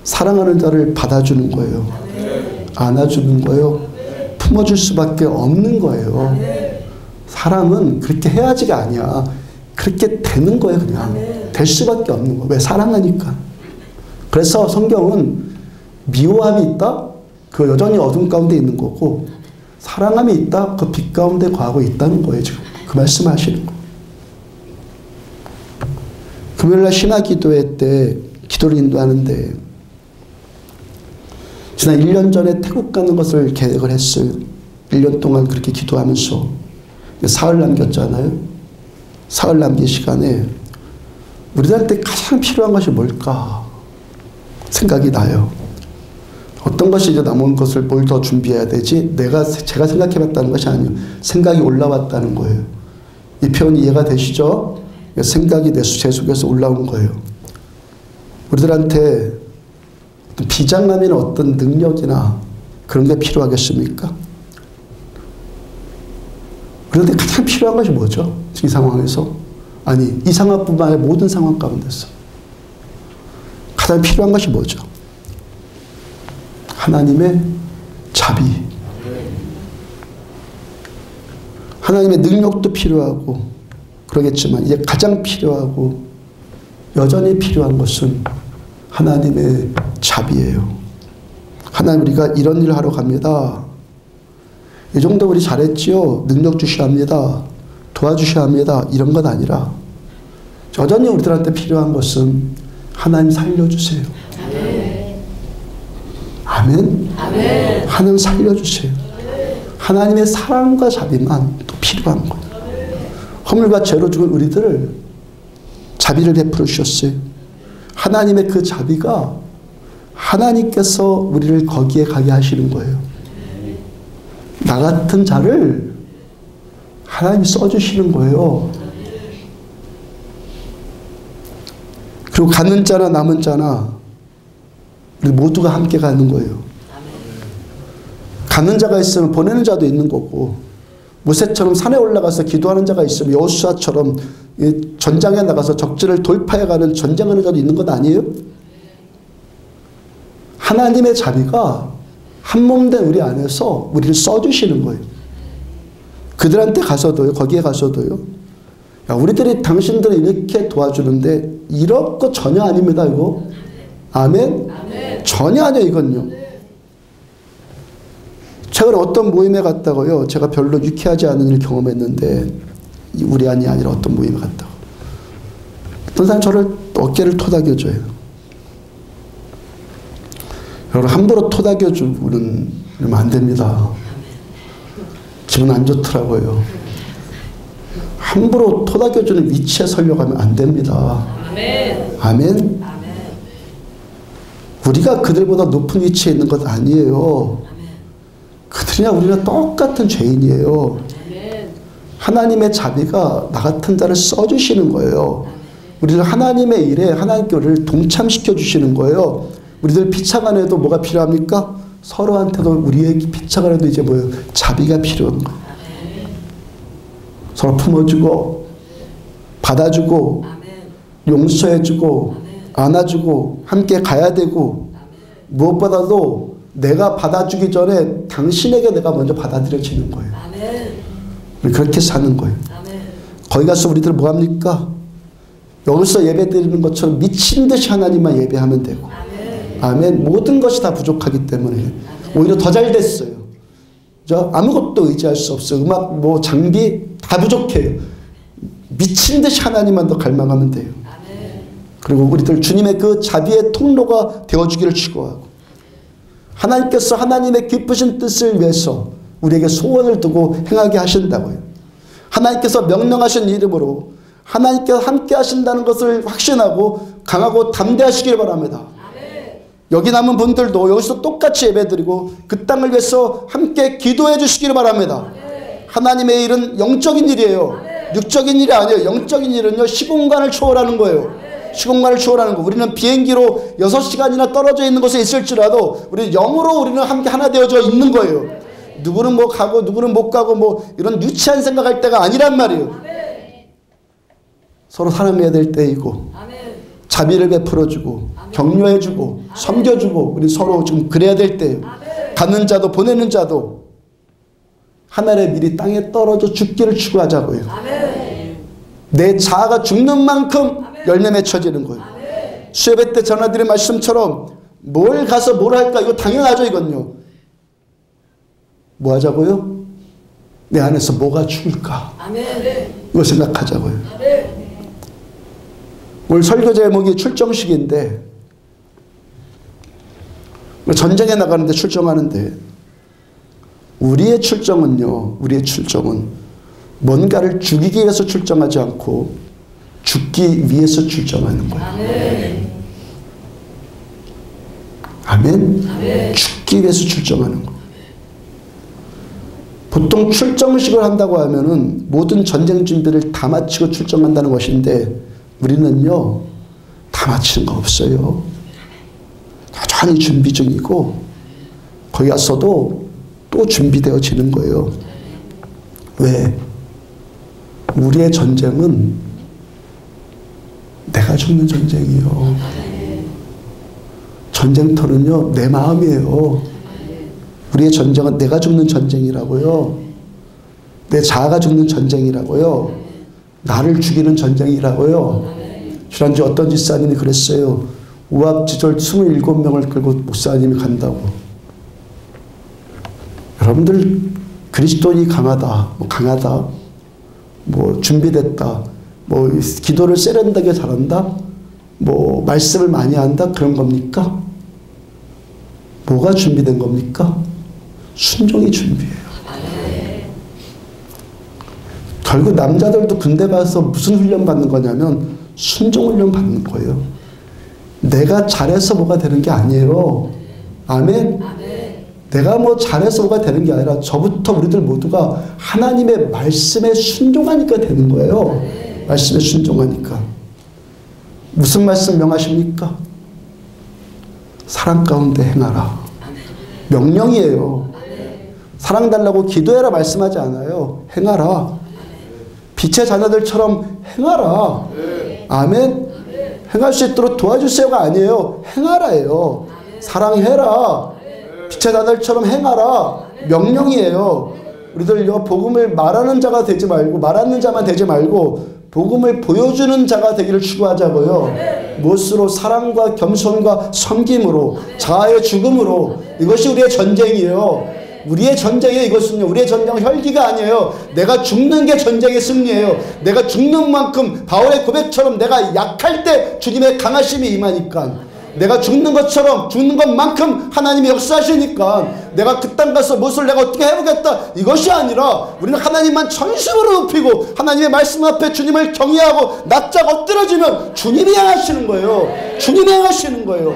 사랑하는 자를 받아주는 거예요. 안아주는 거예요. 품어줄 수밖에 없는 거예요. 사랑은 그렇게 해야지가 아니야. 그렇게 되는 거예요. 그냥 될 수밖에 없는 거예요. 왜? 사랑하니까. 그래서 성경은 미워함이 있다? 그 여전히 어둠 가운데 있는 거고, 사랑함이 있다? 그 빛 가운데 거하고 있다는 거예요. 지금 그 말씀 하시는 거. 금요일날 신화기도회 때 기도를 인도하는데 지난 1년 전에 태국 가는 것을 계획을 했어요. 1년 동안 그렇게 기도하면서 사흘 남겼잖아요. 사흘 남긴 시간에 우리들한테 가장 필요한 것이 뭘까 생각이 나요. 어떤 것이 이제 남은 것을 뭘 더 준비해야 되지? 제가 생각해봤다는 것이 아니에요. 생각이 올라왔다는 거예요. 이 표현 이해가 되시죠? 생각이 제 속에서 올라온 거예요. 우리들한테 비장함이나 어떤 능력이나 그런 게 필요하겠습니까? 그런데 가장 필요한 것이 뭐죠? 이 상황에서? 아니, 이 상황뿐만 아니라 모든 상황 가운데서 가장 필요한 것이 뭐죠? 하나님의 자비. 하나님의 능력도 필요하고 그러겠지만 이제 가장 필요하고 여전히 필요한 것은 하나님의 자비예요. 하나님, 우리가 이런 일을 하러 갑니다. 이 정도 우리 잘했지요. 능력 주셔야 합니다. 도와주셔야 합니다. 이런 건 아니라 여전히 우리들한테 필요한 것은 하나님 살려주세요. 아멘. 아멘. 하나님 살려주세요. 하나님의 사랑과 자비만 또 필요한 거예요. 허물과 죄로 죽은 우리들을 자비를 베풀어 주셨어요. 하나님의 그 자비가 하나님께서 우리를 거기에 가게 하시는 거예요. 나 같은 자를 하나님이 써주시는 거예요. 그리고 가는 자나 남은 자나 우리 모두가 함께 가는 거예요. 가는 자가 있으면 보내는 자도 있는 거고, 모세처럼 산에 올라가서 기도하는 자가 있으면 여호수아처럼 전장에 나가서 적지를 돌파해가는 전쟁하는 자도 있는 것 아니에요? 하나님의 자비가 한 몸 된 우리 안에서 우리를 써주시는 거예요. 그들한테 가서도요, 거기에 가서도요. 야, 우리들이 당신들을 이렇게 도와주는데 이럴 거 전혀 아닙니다, 이거. 아멘? 아멘. 전혀 아니에요, 이건요. 최근에 어떤 모임에 갔다고요. 제가 별로 유쾌하지 않은 일을 경험했는데, 우리 안이 아니라 어떤 모임에 갔다고. 어떤 사람이 저를 어깨를 토닥여줘요. 여러분, 함부로 토닥여주면 안 됩니다. 기분 안 좋더라고요. 함부로 토닥여주는 위치에 서려고 하면 안 됩니다. 아멘. 아멘. 우리가 그들보다 높은 위치에 있는 것 아니에요. 그들이나 우리나 똑같은 죄인이에요. 하나님의 자비가 나 같은 자를 써주시는 거예요. 우리를 하나님의 일에 하나님께 우리를 동참시켜 주시는 거예요. 우리들 피차간에도 뭐가 필요합니까? 서로한테도 우리의 피차간에도 이제 뭐예요? 자비가 필요한 거예요. 서로 품어주고 받아주고 용서해주고 안아주고 함께 가야 되고 무엇보다도 내가 받아주기 전에 당신에게 내가 먼저 받아들여지는 거예요. 그렇게 사는 거예요. 거기 가서 우리들 뭐합니까? 여기서 예배 드리는 것처럼 미친 듯이 하나님만 예배하면 되고 아멘. 모든 것이 다 부족하기 때문에 오히려 더 잘 됐어요. 아무것도 의지할 수 없어요. 음악 뭐 장비 다 부족해요. 미친 듯이 하나님만 더 갈망하면 돼요. 그리고 우리들 주님의 그 자비의 통로가 되어주기를 축원하고 하나님께서 하나님의 기쁘신 뜻을 위해서 우리에게 소원을 두고 행하게 하신다고요. 하나님께서 명령하신 이름으로 하나님께서 함께 하신다는 것을 확신하고 강하고 담대하시길 바랍니다. 여기 남은 분들도 여기서 똑같이 예배드리고 그 땅을 위해서 함께 기도해 주시기를 바랍니다. 하나님의 일은 영적인 일이에요. 육적인 일이 아니에요. 영적인 일은요, 시공간을 초월하는 거예요. 시공간을 초월하는 거. 우리는 비행기로 6시간이나 떨어져 있는 곳에 있을지라도 우리 영으로 우리는 함께 하나 되어져 있는 거예요. 누구는 뭐 가고 누구는 못 가고 뭐 이런 유치한 생각할 때가 아니란 말이에요. 서로 사랑해야 될 때이고 자비를 베풀어주고 격려해주고 섬겨주고 우리 서로 지금 그래야 될 때예요. 가는 자도 보내는 자도 하늘의 밀이 땅에 떨어져 죽기를 추구하자고요. 내 자아가 죽는 만큼 열매 맺혀지는 거예요. 수예배 때 전하드린 말씀처럼 뭘 가서 뭘 할까? 이거 당연하죠. 이건요. 뭐 하자고요? 내 안에서 뭐가 죽을까? 이거 생각하자고요. 오늘 설교 제목이 출정식인데 전쟁에 나가는데 출정하는데 우리의 출정은요. 우리의 출정은 뭔가를 죽이기 위해서 출정하지 않고 죽기 위해서 출정하는 거예요. 아멘. 죽기 위해서 출정하는 거예요. 보통 출정식을 한다고 하면은 모든 전쟁 준비를 다 마치고 출정한다는 것인데 우리는요 다 마치는 거 없어요. 여전히 준비 중이고 거기 가서도 또 준비되어지는 거예요. 왜? 우리의 전쟁은 내가 죽는 전쟁이에요. 전쟁터는요 내 마음이에요. 우리의 전쟁은 내가 죽는 전쟁이라고요. 내 자아가 죽는 전쟁이라고요. 나를 죽이는 전쟁이라고요. 지난주 어떤 집사님이 그랬어요. 우합지졸 27명을 끌고 목사님이 간다고. 여러분들 그리스도인이 강하다, 뭐 준비됐다, 뭐 기도를 세련되게 잘한다, 뭐 말씀을 많이 한다 그런 겁니까? 뭐가 준비된 겁니까? 순종이 준비예요. 결국 남자들도 군대 가서 무슨 훈련 받는 거냐면 순종 훈련 받는 거예요. 내가 잘해서 뭐가 되는 게 아니에요. 아멘. 내가 뭐 잘해서 뭐가 되는 게 아니라 저부터 우리들 모두가 하나님의 말씀에 순종하니까 되는 거예요. 말씀에 순종하니까. 무슨 말씀 명하십니까? 사랑 가운데 행하라. 명령이에요. 사랑 달라고 기도해라 말씀하지 않아요. 행하라. 빛의 자녀들처럼 행하라. 아멘. 행할 수 있도록 도와주세요가 아니에요. 행하라예요. 사랑해라. 빛의 자녀들처럼 행하라. 명령이에요. 우리들요 복음을 말하는 자가 되지 말고 말하는 자만 되지 말고 복음을 보여주는 자가 되기를 추구하자고요. 무엇으로? 사랑과 겸손과 섬김으로 자아의 죽음으로. 이것이 우리의 전쟁이에요. 우리의 전쟁이에요. 이것은요. 우리의 전쟁은 혈기가 아니에요. 내가 죽는 게 전쟁의 승리예요. 내가 죽는 만큼 바울의 고백처럼 내가 약할 때 주님의 강하심이 임하니까 내가 죽는 것처럼 죽는 것만큼 하나님이 역사하시니까 내가 그 땅 가서 무엇을 내가 어떻게 해보겠다 이것이 아니라 우리는 하나님만 전심으로 높이고 하나님의 말씀 앞에 주님을 경외하고 납작 엎드러지면 주님이 행하시는 거예요. 주님이 행하시는 거예요.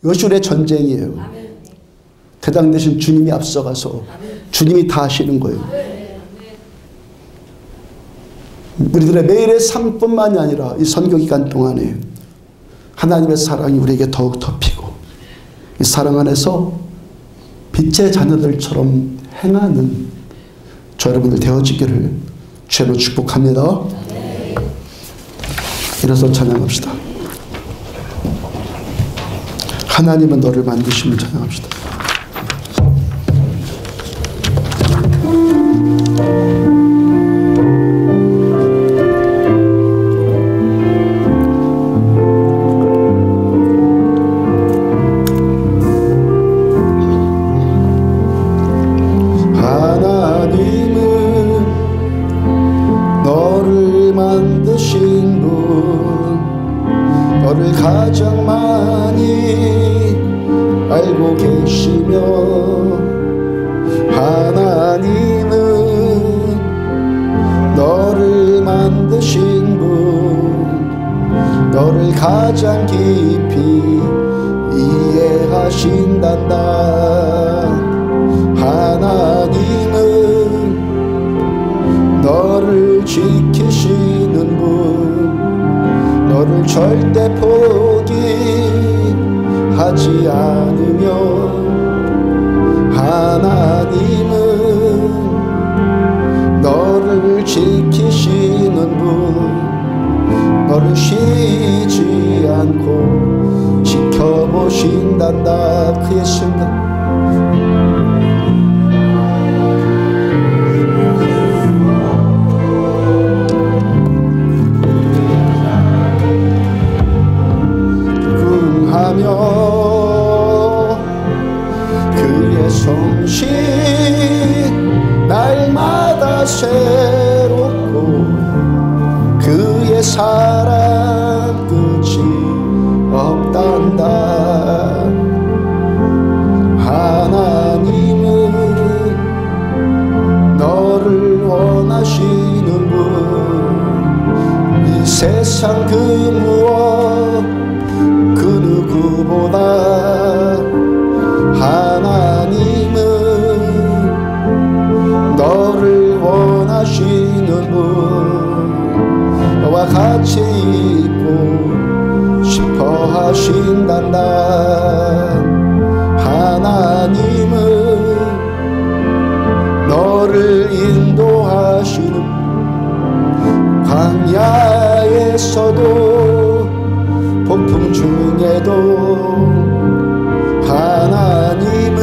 이것이 우리의 전쟁이에요. 대장 대신 주님이 앞서가서 주님이 다 하시는 거예요. 우리들의 매일의 삶뿐만이 아니라 이 선교 기간 동안에 하나님의 사랑이 우리에게 더욱 덮이고 이 사랑 안에서 빛의 자녀들처럼 행하는 저 여러분들 되어지기를 주로 축복합니다. 일어서 찬양합시다. 하나님은 너를 만드심을 찬양합시다. 너를 가장 많이 알고 계시며 하나님은 너를 만드신 분 너를 가장 깊이 이해하신단다. 하나님은 너를 지키시는 분 너를 절대 포기하지 않으며 하나님은 너를 지키시는 분 너를 쉬지 않고 지켜보신단다. 그의 순간 그의 솜씨 날마다 새롭고 그의 사랑 끝이 없단다. 하나님은 너를 원하시는 분 이 세상 그 무엇 그 누구보다 하나님은 너를 원하시는 분 너와 같이 있고 싶어 하신단다. 하나님은 너를 인도하시는 광야에서도 폭풍 중에도 하나님은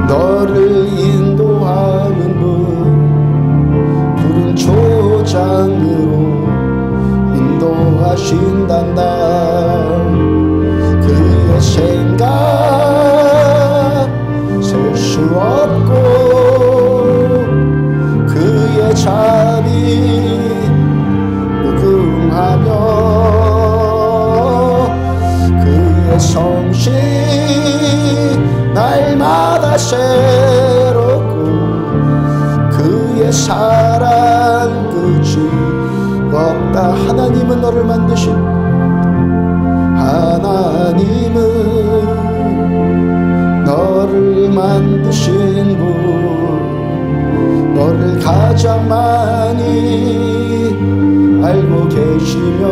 너를 인도하는 분 푸른 초장으로 인도하신단다. 그의 생각 셀 수 없고 그의 자비 무궁하며 그의 솜씨 날마다 새롭고 그의 사랑 끝이 없다. 하나님은 너를 만드신 하나님은 너를 만드신 분 너를 가장 많이 알고 계시며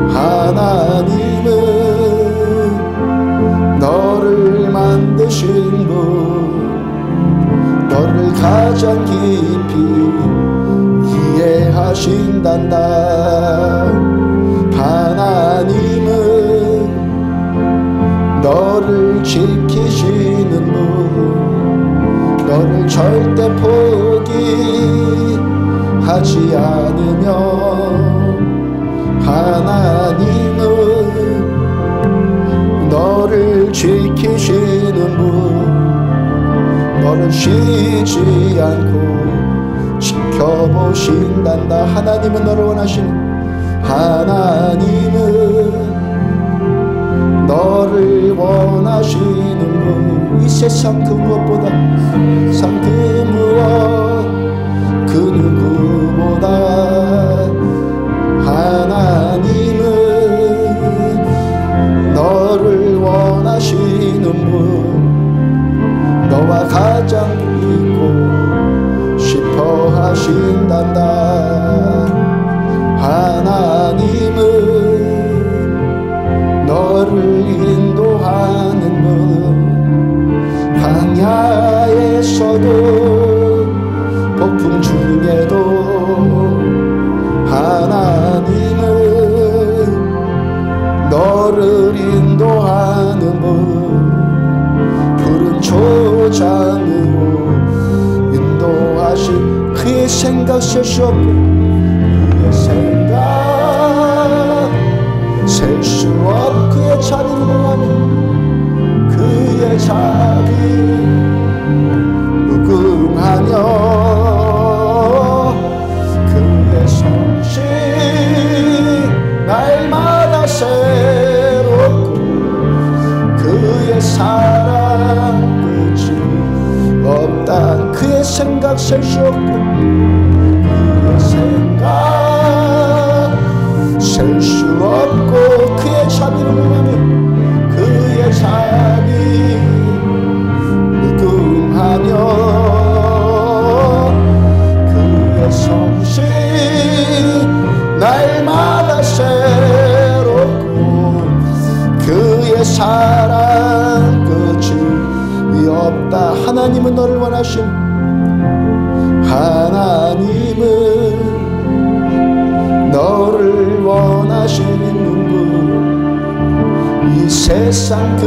하나님은 너를 만드신 분 너를 가장 깊이 이해하신단다. 하나님은 너를 지키시는 분 너를 절대 포기하지 않으며 하나님은 너를 지키시는 분 너를 쉬지 않고 지켜보신단다. 하나님은 너를 원하시는 하나님은 너를 원하시는 분 이 세상 그 무엇보다 상 그 무엇 그 누구보다 하나님은 너를 원하시는 분 너와 가장 있고 싶어 하신단다. 하나님은 너를 인도하는 분 광야에서도 폭풍 중에도 하나님은 너를 인도하는 분, 푸른 초장으로 인도하신 그의 생각 셀 수 없고, 그의 생각 셀 수 없고, 그의 자비를 구하며 그의 자비 무궁하며 그의 성실 날마다 새롭고, 그의 사랑 끝이 없다. 그의 생각 셀 수 없고, 그의 생각 셀 수 없고, 그의 자비를 구하며 그의 자비 무궁하며 그의 성실 날마다 새롭고, 그의 사랑 끝이 없다. 하나님은 너를 원하신, 하나님은 너를 원하시는 분, 이 세상 그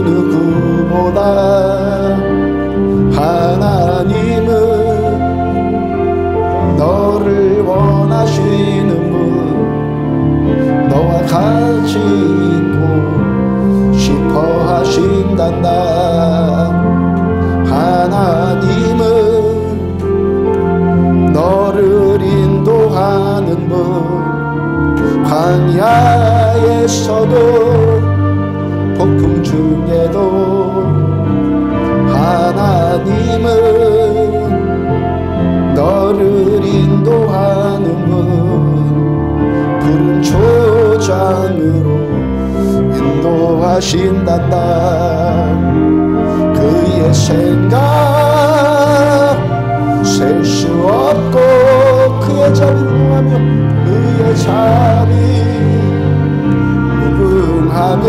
누구보다 하나님은 너를 원하시는 분, 너와 같이 있고 싶어 하신단다. 하나님은 너를 인도하는 분, 광야에서도 폭풍 중에도 하나님은 너를 인도하는 분, 푸른 초장으로 인도하신단다. 그의 생각 셀 수 없고, 그의 자비를 구하며 그의 자비 무궁하며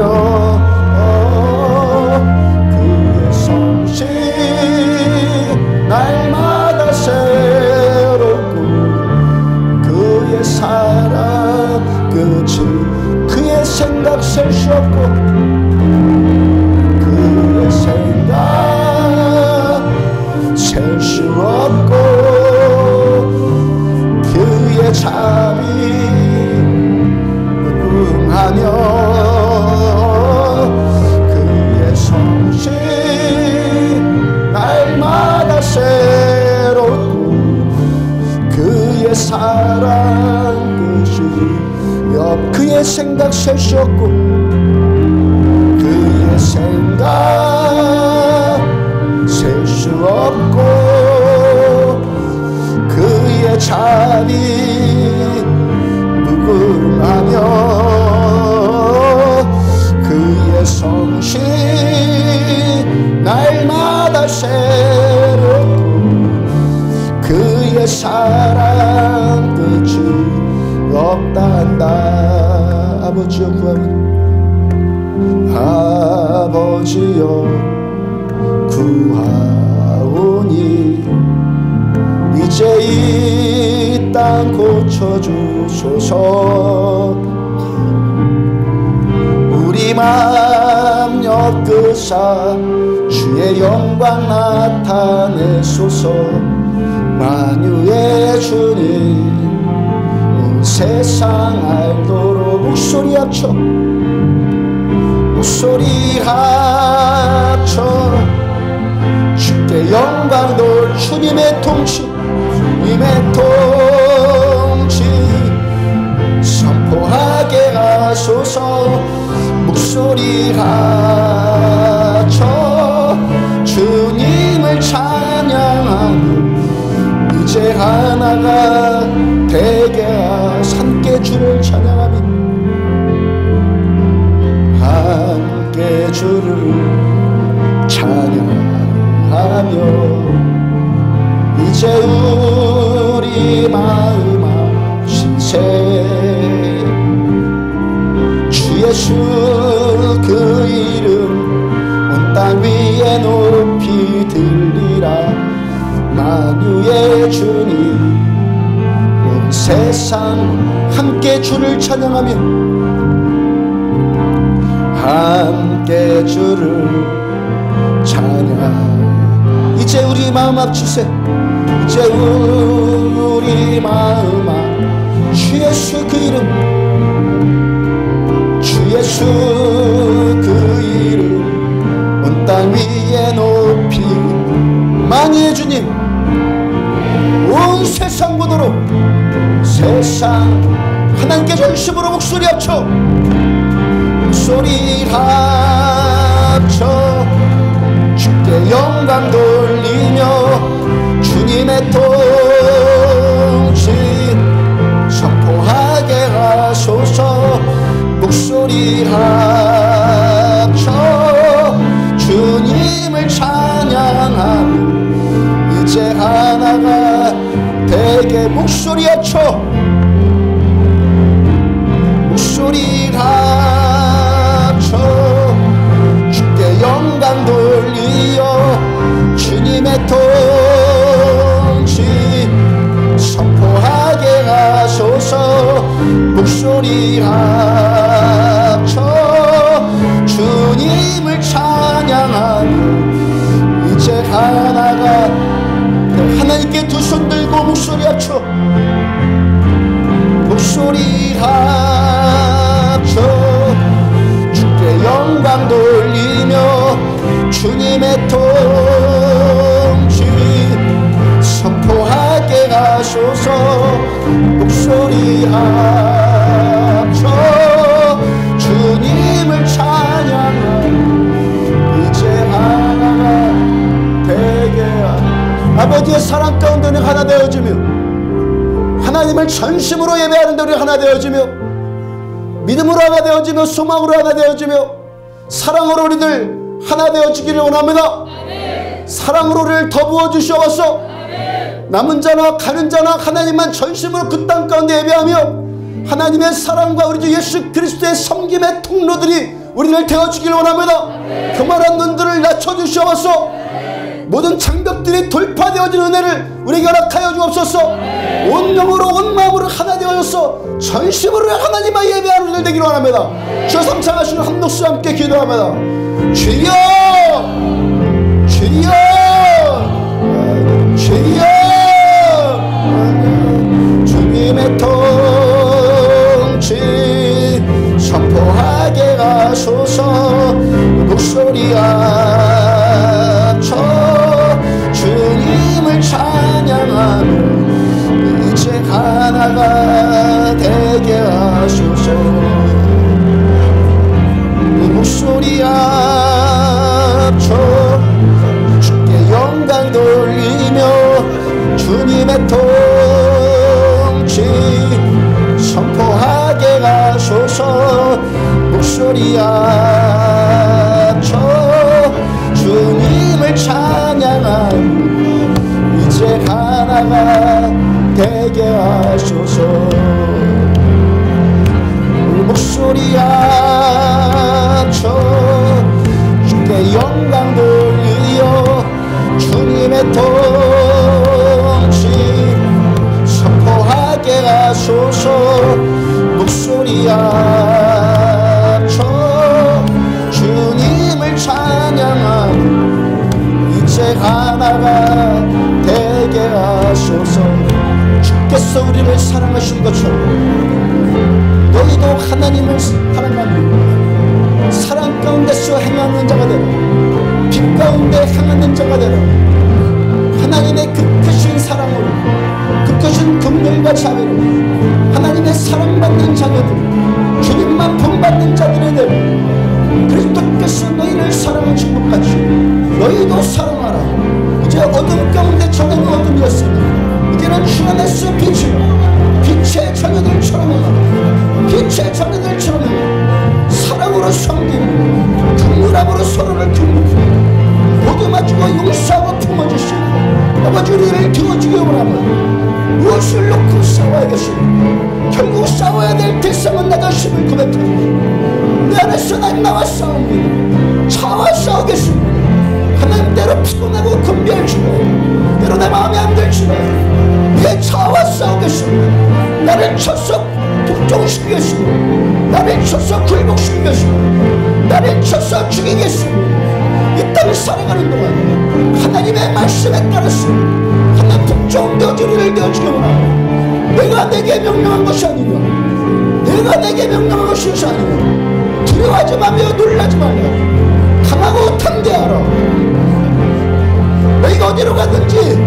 그의 성실 날마다 새롭고, 그의 사랑 끝이, 그의 생각 셀 수 없고, 그의 생각 셀 수 없고, 그의 자비 무궁하며 그의 성실 날마다 새롭고, 그의 사랑 끝이 없, 그의 생각 셀 수 없고, 그의 생각 셀 수 없고, 그의 자비 무궁하며 그의 성실 날마다 새롭고, 그의 사랑 끝이 없단다. 아버지여 구하오니, 아버지여 구하오니, 이제 이 땅 고쳐주소서. 우리 맘 엮으사 주의 영광 나타내소서. 만유의 주님 온 세상 알도록 목소리 합쳐, 목소리 합쳐 주께 영광 돌 주님의 통치, 주님의 통치 선포하게 하소서. 목소리 합쳐 주님을 찬양하고, 이제 하나가 되게 하사 함께 주를 찬양하며, 함께 주를 찬양하며, 이제 우리 마음 신세 주 예수 그 이름 온 땅 위에 높이 들리라. 만유의 주님 세상 함께 주를 찬양하며 함께 주를 찬양. 이제 우리 마음 합치세. 이제 우리 마음 앞 주 예수 그 이름, 주 예수 그 이름 온 땅 위에 높이 만유의 주님 온 세상 보도록 세상 하나님께 전심으로 목소리 합쳐 목소리 합쳐 주께 영광 돌리며 주님의 통치 선포하게 하소서. 목소리 합쳐 주님을 찬양하며 이제 하나가 되게. 목소리 합쳐 목소리 합쳐 주께 영광 돌리어 주님의 통치 선포하게 하소서. 목소리 합쳐 주님을 찬양하며 이제 하나가 하나님께 두 손 들고 목소리 합쳐 목소리 합쳐 주께 영광 돌리며 주님의 통치 선포하게 하소서. 목소리 합쳐 주님을 찬양하며 이제 하나가 되게 하소서. 아버지의 사랑 가운데 우리 하나 되어지며 하나님을 전심으로 예배하는 데 우리 하나 되어지며 믿음으로 하나 되어지며 소망으로 하나 되어지며 사랑으로 우리들 하나 되어지기를 원합니다. 사랑으로 우리를 더 부어주시옵소서. 남은 자나 가는 자나 하나님만 전심으로 그 땅 가운데 예배하며 하나님의 사랑과 우리 주 예수 그리스도의 섬김의 통로들이 우리를 되어주기를 원합니다. 교만한 눈들을 낮춰주시옵소서. 모든 장벽들이 돌파되어지는 은혜를 우리에게 허락하여 주옵소서. 온 영으로 온 마음으로 하나 되어져서 전심으로 하나님만 예배하는 우리들 되기를 원합니다. 주여 삼창하시는 한 목소리와 함께 기도합니다. 주여 주여 주여 주님의 통치 선포하게 하소서. 목소리 합쳐 주님을 찬양하며 이제 하나가 되게 하소서. 목소리 합쳐 주께 영광 돌리며 주님의 통치 선포하게 하소서. 목소리 합쳐 주님을 찬양하며 이제 하나가 되게 하소서. 목소리 합쳐 주께 영광 돌리어 주님의 통치 선포하게 하소서. 목소리 합쳐 주님을 찬양하며 이제 하나가 되게 하소서. 주께서 우리를 사랑하신 것처럼 너희도 하나님을 사랑하며 사랑 가운데서 행하는 자가 되라. 빛 가운데 행하는 자가 되라. 하나님의 그 크신 사랑으로 그 크신 긍휼과 자비로 하나님의 사랑받는 자녀들 주님만 본받는 자들이 되라. 그리스도께서 너희를 사랑하신 것 같이 너희도 사랑하라. 이제 어둠 가운데 저는 어둠이었으니 이제는 주 안에서 빛이라. 빛의 자녀들처럼 행하라. 빛의 자녀들처럼 행하라. 사랑으로 섬기고 긍휼함으로 서로를 돕고 모두 마주고 용서하고 품어주시고 아버지 우리를 도와주기 원하면 무엇을 놓고 싸워야겠습니까? 결국 싸워야 될 대상은 나 자신을 고백하고 내 안에서 난 나와 싸웁니다. 차와 싸우겠습니다. 하나님 때로 피곤하고 금비할지라 때로 내 마음에 안 들지라 우리의 자아와 싸우겠습니다. 나를 쳐서 복종시키겠습니다. 나를 쳐서 굴복시키겠습니다. 나를 쳐서 죽이겠습니다. 이 땅을 살아가는 동안 하나님의 말씀에 따라서 하나님 복종되어진 우리를 되어주기 원합니다. 내가 내게 명령한 것이 아니냐, 내가 내게 명령한 것이 아니냐. 두려워하지 말며 놀라지 말라. 강하고 담대하라. 너희가 어디로 가든지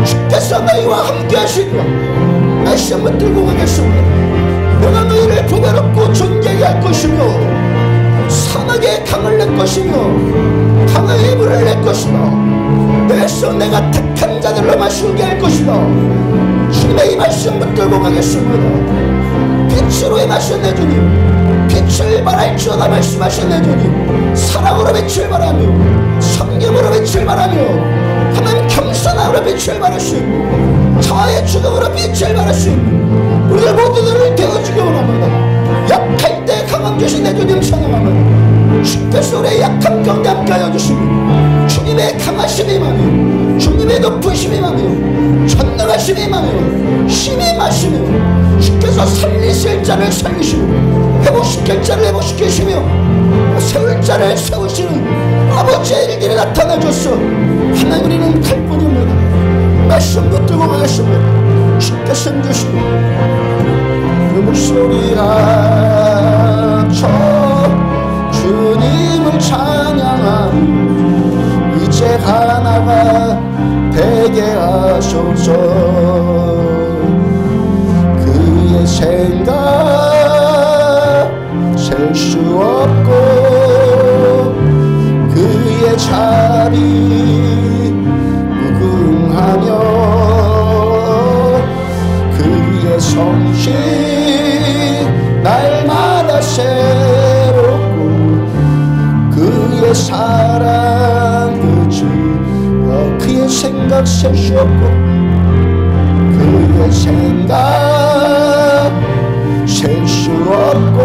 주께서 너희와 함께 하시리라. 말씀을 들고 가겠습니다. 내가 너희를 보배롭고 존귀하게 할 것이며 사막에 강을 낼 것이며 강의 물을 낼 것이다. 내서 내가 택한 자들로 마시게 할 것이다. 주님의 이 말씀 붙들고 가겠습니다. 빛으로 임하셨네 주님. 빛을 발할지어다 말씀하셨네 주님. 사랑으로 빛을 발하며 성경으로 빛을 발하며 하나님 겸손함으로 빛을 발하시고 저의 죽음으로 빛을 발하시고 우리들 모두들을 되어주기 원합니다. 약할 때 강함 주신 내 주님 찬양합니다. 주께서 우리의 약함 가운데 함께하여 주시고 주님의 강하심이 임하며 주님의 높으심이 임하며 전능하심이 임하며 힘이 임하시며 주께서 살리실 자를 살리시고 회복시킬 자를 회복시키시며 세울 자를 세우시는 아버지의 일들이 나타나줬어. 하나님 우리는 갈 뿐입니다. 말씀 붙들고 가겠습니다. 주께서 힘주시고 그 목소리 합쳐 주님을 찬양하니 이제 하나가 되게 하소서. 그의 생각 셀 수 없고 그의 자비 무궁하며 그의 성실 날마다 새롭고 그의 사랑 그의 생각 셀 수 없고 그의 생각 셀 수 없고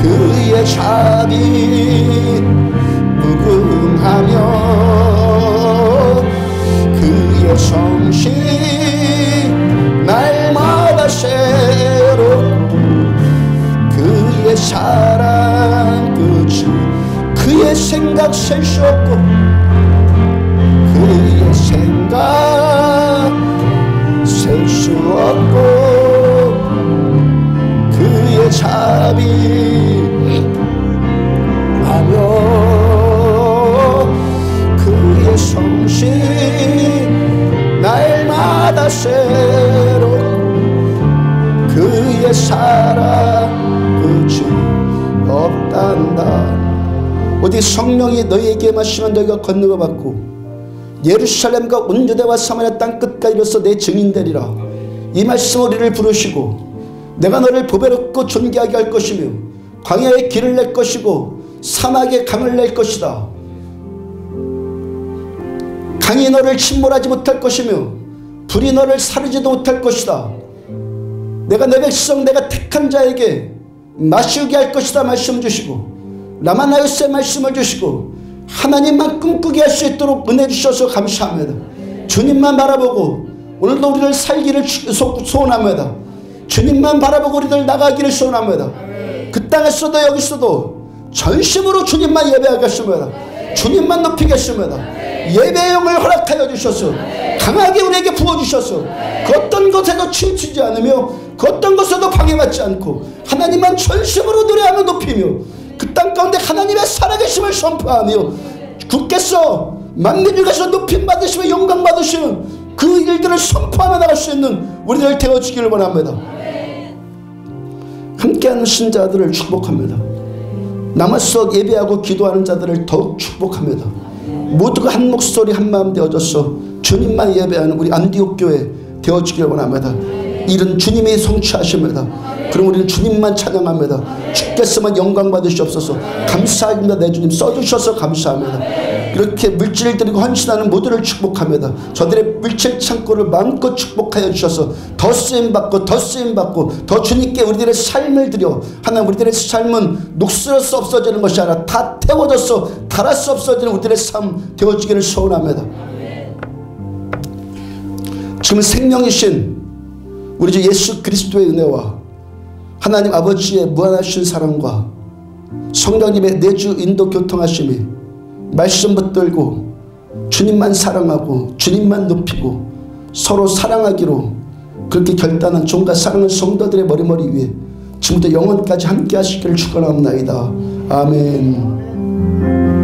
그의 자비 무궁하며 그의 성실 날마다 새롭고 그의 사랑 끝이 그의 생각 셀 수 없고 그의 생각 셀 수 없고 그의 자비 하며 그의 성실 날마다 새롭고 그의 사랑 끝이 없단다. 어디 성령이 너희에게 마시면 너희가 건너가 받고 예루살렘과 온 유대와 사마리아 땅 끝까지 이르러서 내 증인 되리라. 이 말씀 우리를 부르시고 내가 너를 보배롭고 존귀하게 할 것이며 광야에 길을 낼 것이고 사막에 강을 낼 것이다. 강이 너를 침몰하지 못할 것이며 불이 너를 사르지도 못할 것이다. 내가 내 백성 내가 택한 자에게 마시게 할 것이다 말씀 주시고 라마나요스의 말씀을 주시고 하나님만 꿈꾸게 할 수 있도록 은혜 주셔서 감사합니다. 주님만 바라보고 오늘도 우리를 살기를 소원합니다. 주님만 바라보고 우리들 나가기를 소원합니다. 그 땅에서도 여기서도 전심으로 주님만 예배하겠습니다. 주님만 높이겠습니다. 예배의 영을 허락하여 주셔서 강하게 우리에게 부어주셔서 그 어떤 것에도 치우치지 않으며 그 어떤 것에도 방해받지 않고 하나님만 전심으로 노래하며 높이며 그 땅 가운데 하나님의 살아계심을 선포하며 주께서 만민 중에서 높임 받으시며 영광 받으시는 그 일들을 선포하며 나갈 수 있는 우리들 되어주기를 원합니다. 함께하는 신자들을 축복합니다. 남아서 예배하고 기도하는 자들을 더욱 축복합니다. 모두가 한 목소리 한 마음 되어져서 주님만 예배하는 우리 안디옥 교회 되어주기를 원합니다. 일은 주님이 성취하십니다. 그럼 우리는 주님만 찬양합니다. 주께서만 영광 받으시옵소서. 감사합니다. 내 주님 써주셔서 감사합니다. 이렇게 물질을 드리고 헌신하는 모두를 축복합니다. 저들의 물질 창고를 마음껏 축복하여 주셔서 더 쓰임받고 더 쓰임받고 더 주님께 우리들의 삶을 드려 하나님 우리들의 삶은 녹슬어서 없어지는 것이 아니라 다 태워져서 닳아서 없어지는 우리들의 삶 되어지기를 소원합니다. 지금 생명이신 우리 주 예수 그리스도의 은혜와 하나님 아버지의 무한하신 사랑과 성령님의 내주 인도 교통하심이 말씀 붙들고 주님만 사랑하고 주님만 높이고 서로 사랑하기로 그렇게 결단한 종과 사랑하는 성도들의 머리머리 위에 지금부터 영원까지 함께 하시기를 축원합니다. 아멘.